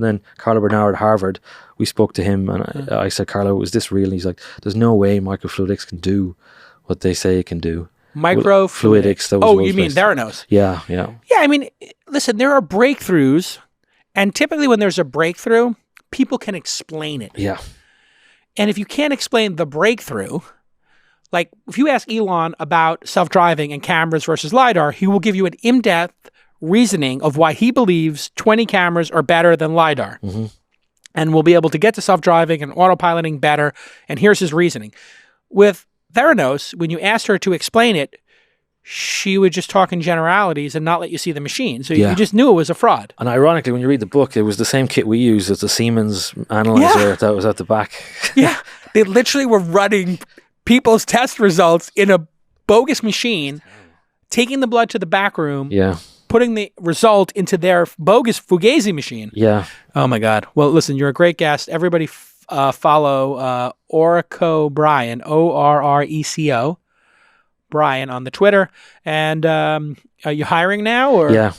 then Carlo Bernard at Harvard. We spoke to him, and I said, Carlo, is this real? And he's like, there's no way microfluidics can do what they say it can do. Microfluidics. You mean Theranos? Yeah. Yeah, I mean, listen, there are breakthroughs, and typically when there's a breakthrough, people can explain it. Yeah. And if you can't explain the breakthrough, like if you ask Elon about self-driving and cameras versus LiDAR, he will give you an in-depth reasoning of why he believes 20 cameras are better than LiDAR. Mm-hmm. And we'll be able to get to self-driving and autopiloting better. And here's his reasoning. With Theranos, when you asked her to explain it, she would just talk in generalities and not let you see the machine. So you just knew it was a fraud. And ironically, when you read the book, it was the same kit we use as the Siemens analyzer that was at the back. Yeah. They literally were running people's test results in a bogus machine, taking the blood to the back room. Yeah. Putting the result into their bogus Fugazi machine. Yeah. Oh my God. Well, listen, you're a great guest. Everybody follow Orreco Brian, Orreco Brian on the Twitter. And are you hiring now? Or? Yeah.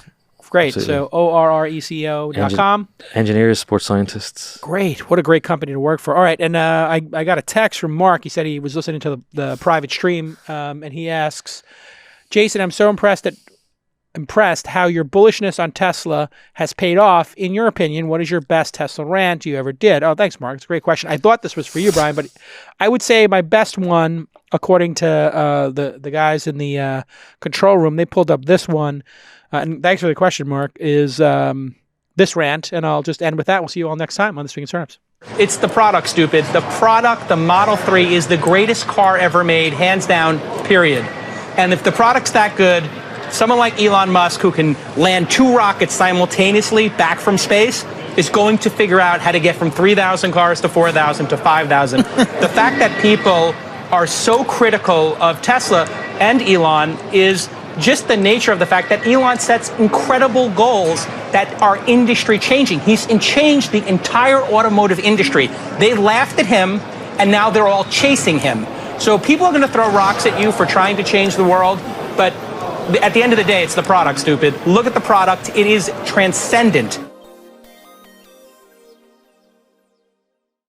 Great. Absolutely. So orreco.com. Engineers, sports scientists. Great. What a great company to work for. All right. And I got a text from Mark. He said he was listening to the private stream, and he asks, Jason, I'm so impressed how your bullishness on Tesla has paid off. In your opinion, what is your best Tesla rant you ever did? Oh, thanks, Mark. It's a great question. I thought this was for you, Brian, but I would say my best one, according to the guys in the control room, they pulled up this one. And thanks for the question, Mark, is this rant. And I'll just end with that. We'll see you all next time on This Week in Startups. It's the product, stupid. The product, the Model 3, is the greatest car ever made, hands down, period. And if the product's that good, someone like Elon Musk, who can land 2 rockets simultaneously back from space, is going to figure out how to get from 3,000 cars to 4,000 to 5,000. The fact that people are so critical of Tesla and Elon is just the nature of the fact that Elon sets incredible goals that are industry changing. He's changed the entire automotive industry. They laughed at him, and now they're all chasing him. So people are going to throw rocks at you for trying to change the world, but at the end of the day, it's the product, stupid. Look at the product. It is transcendent.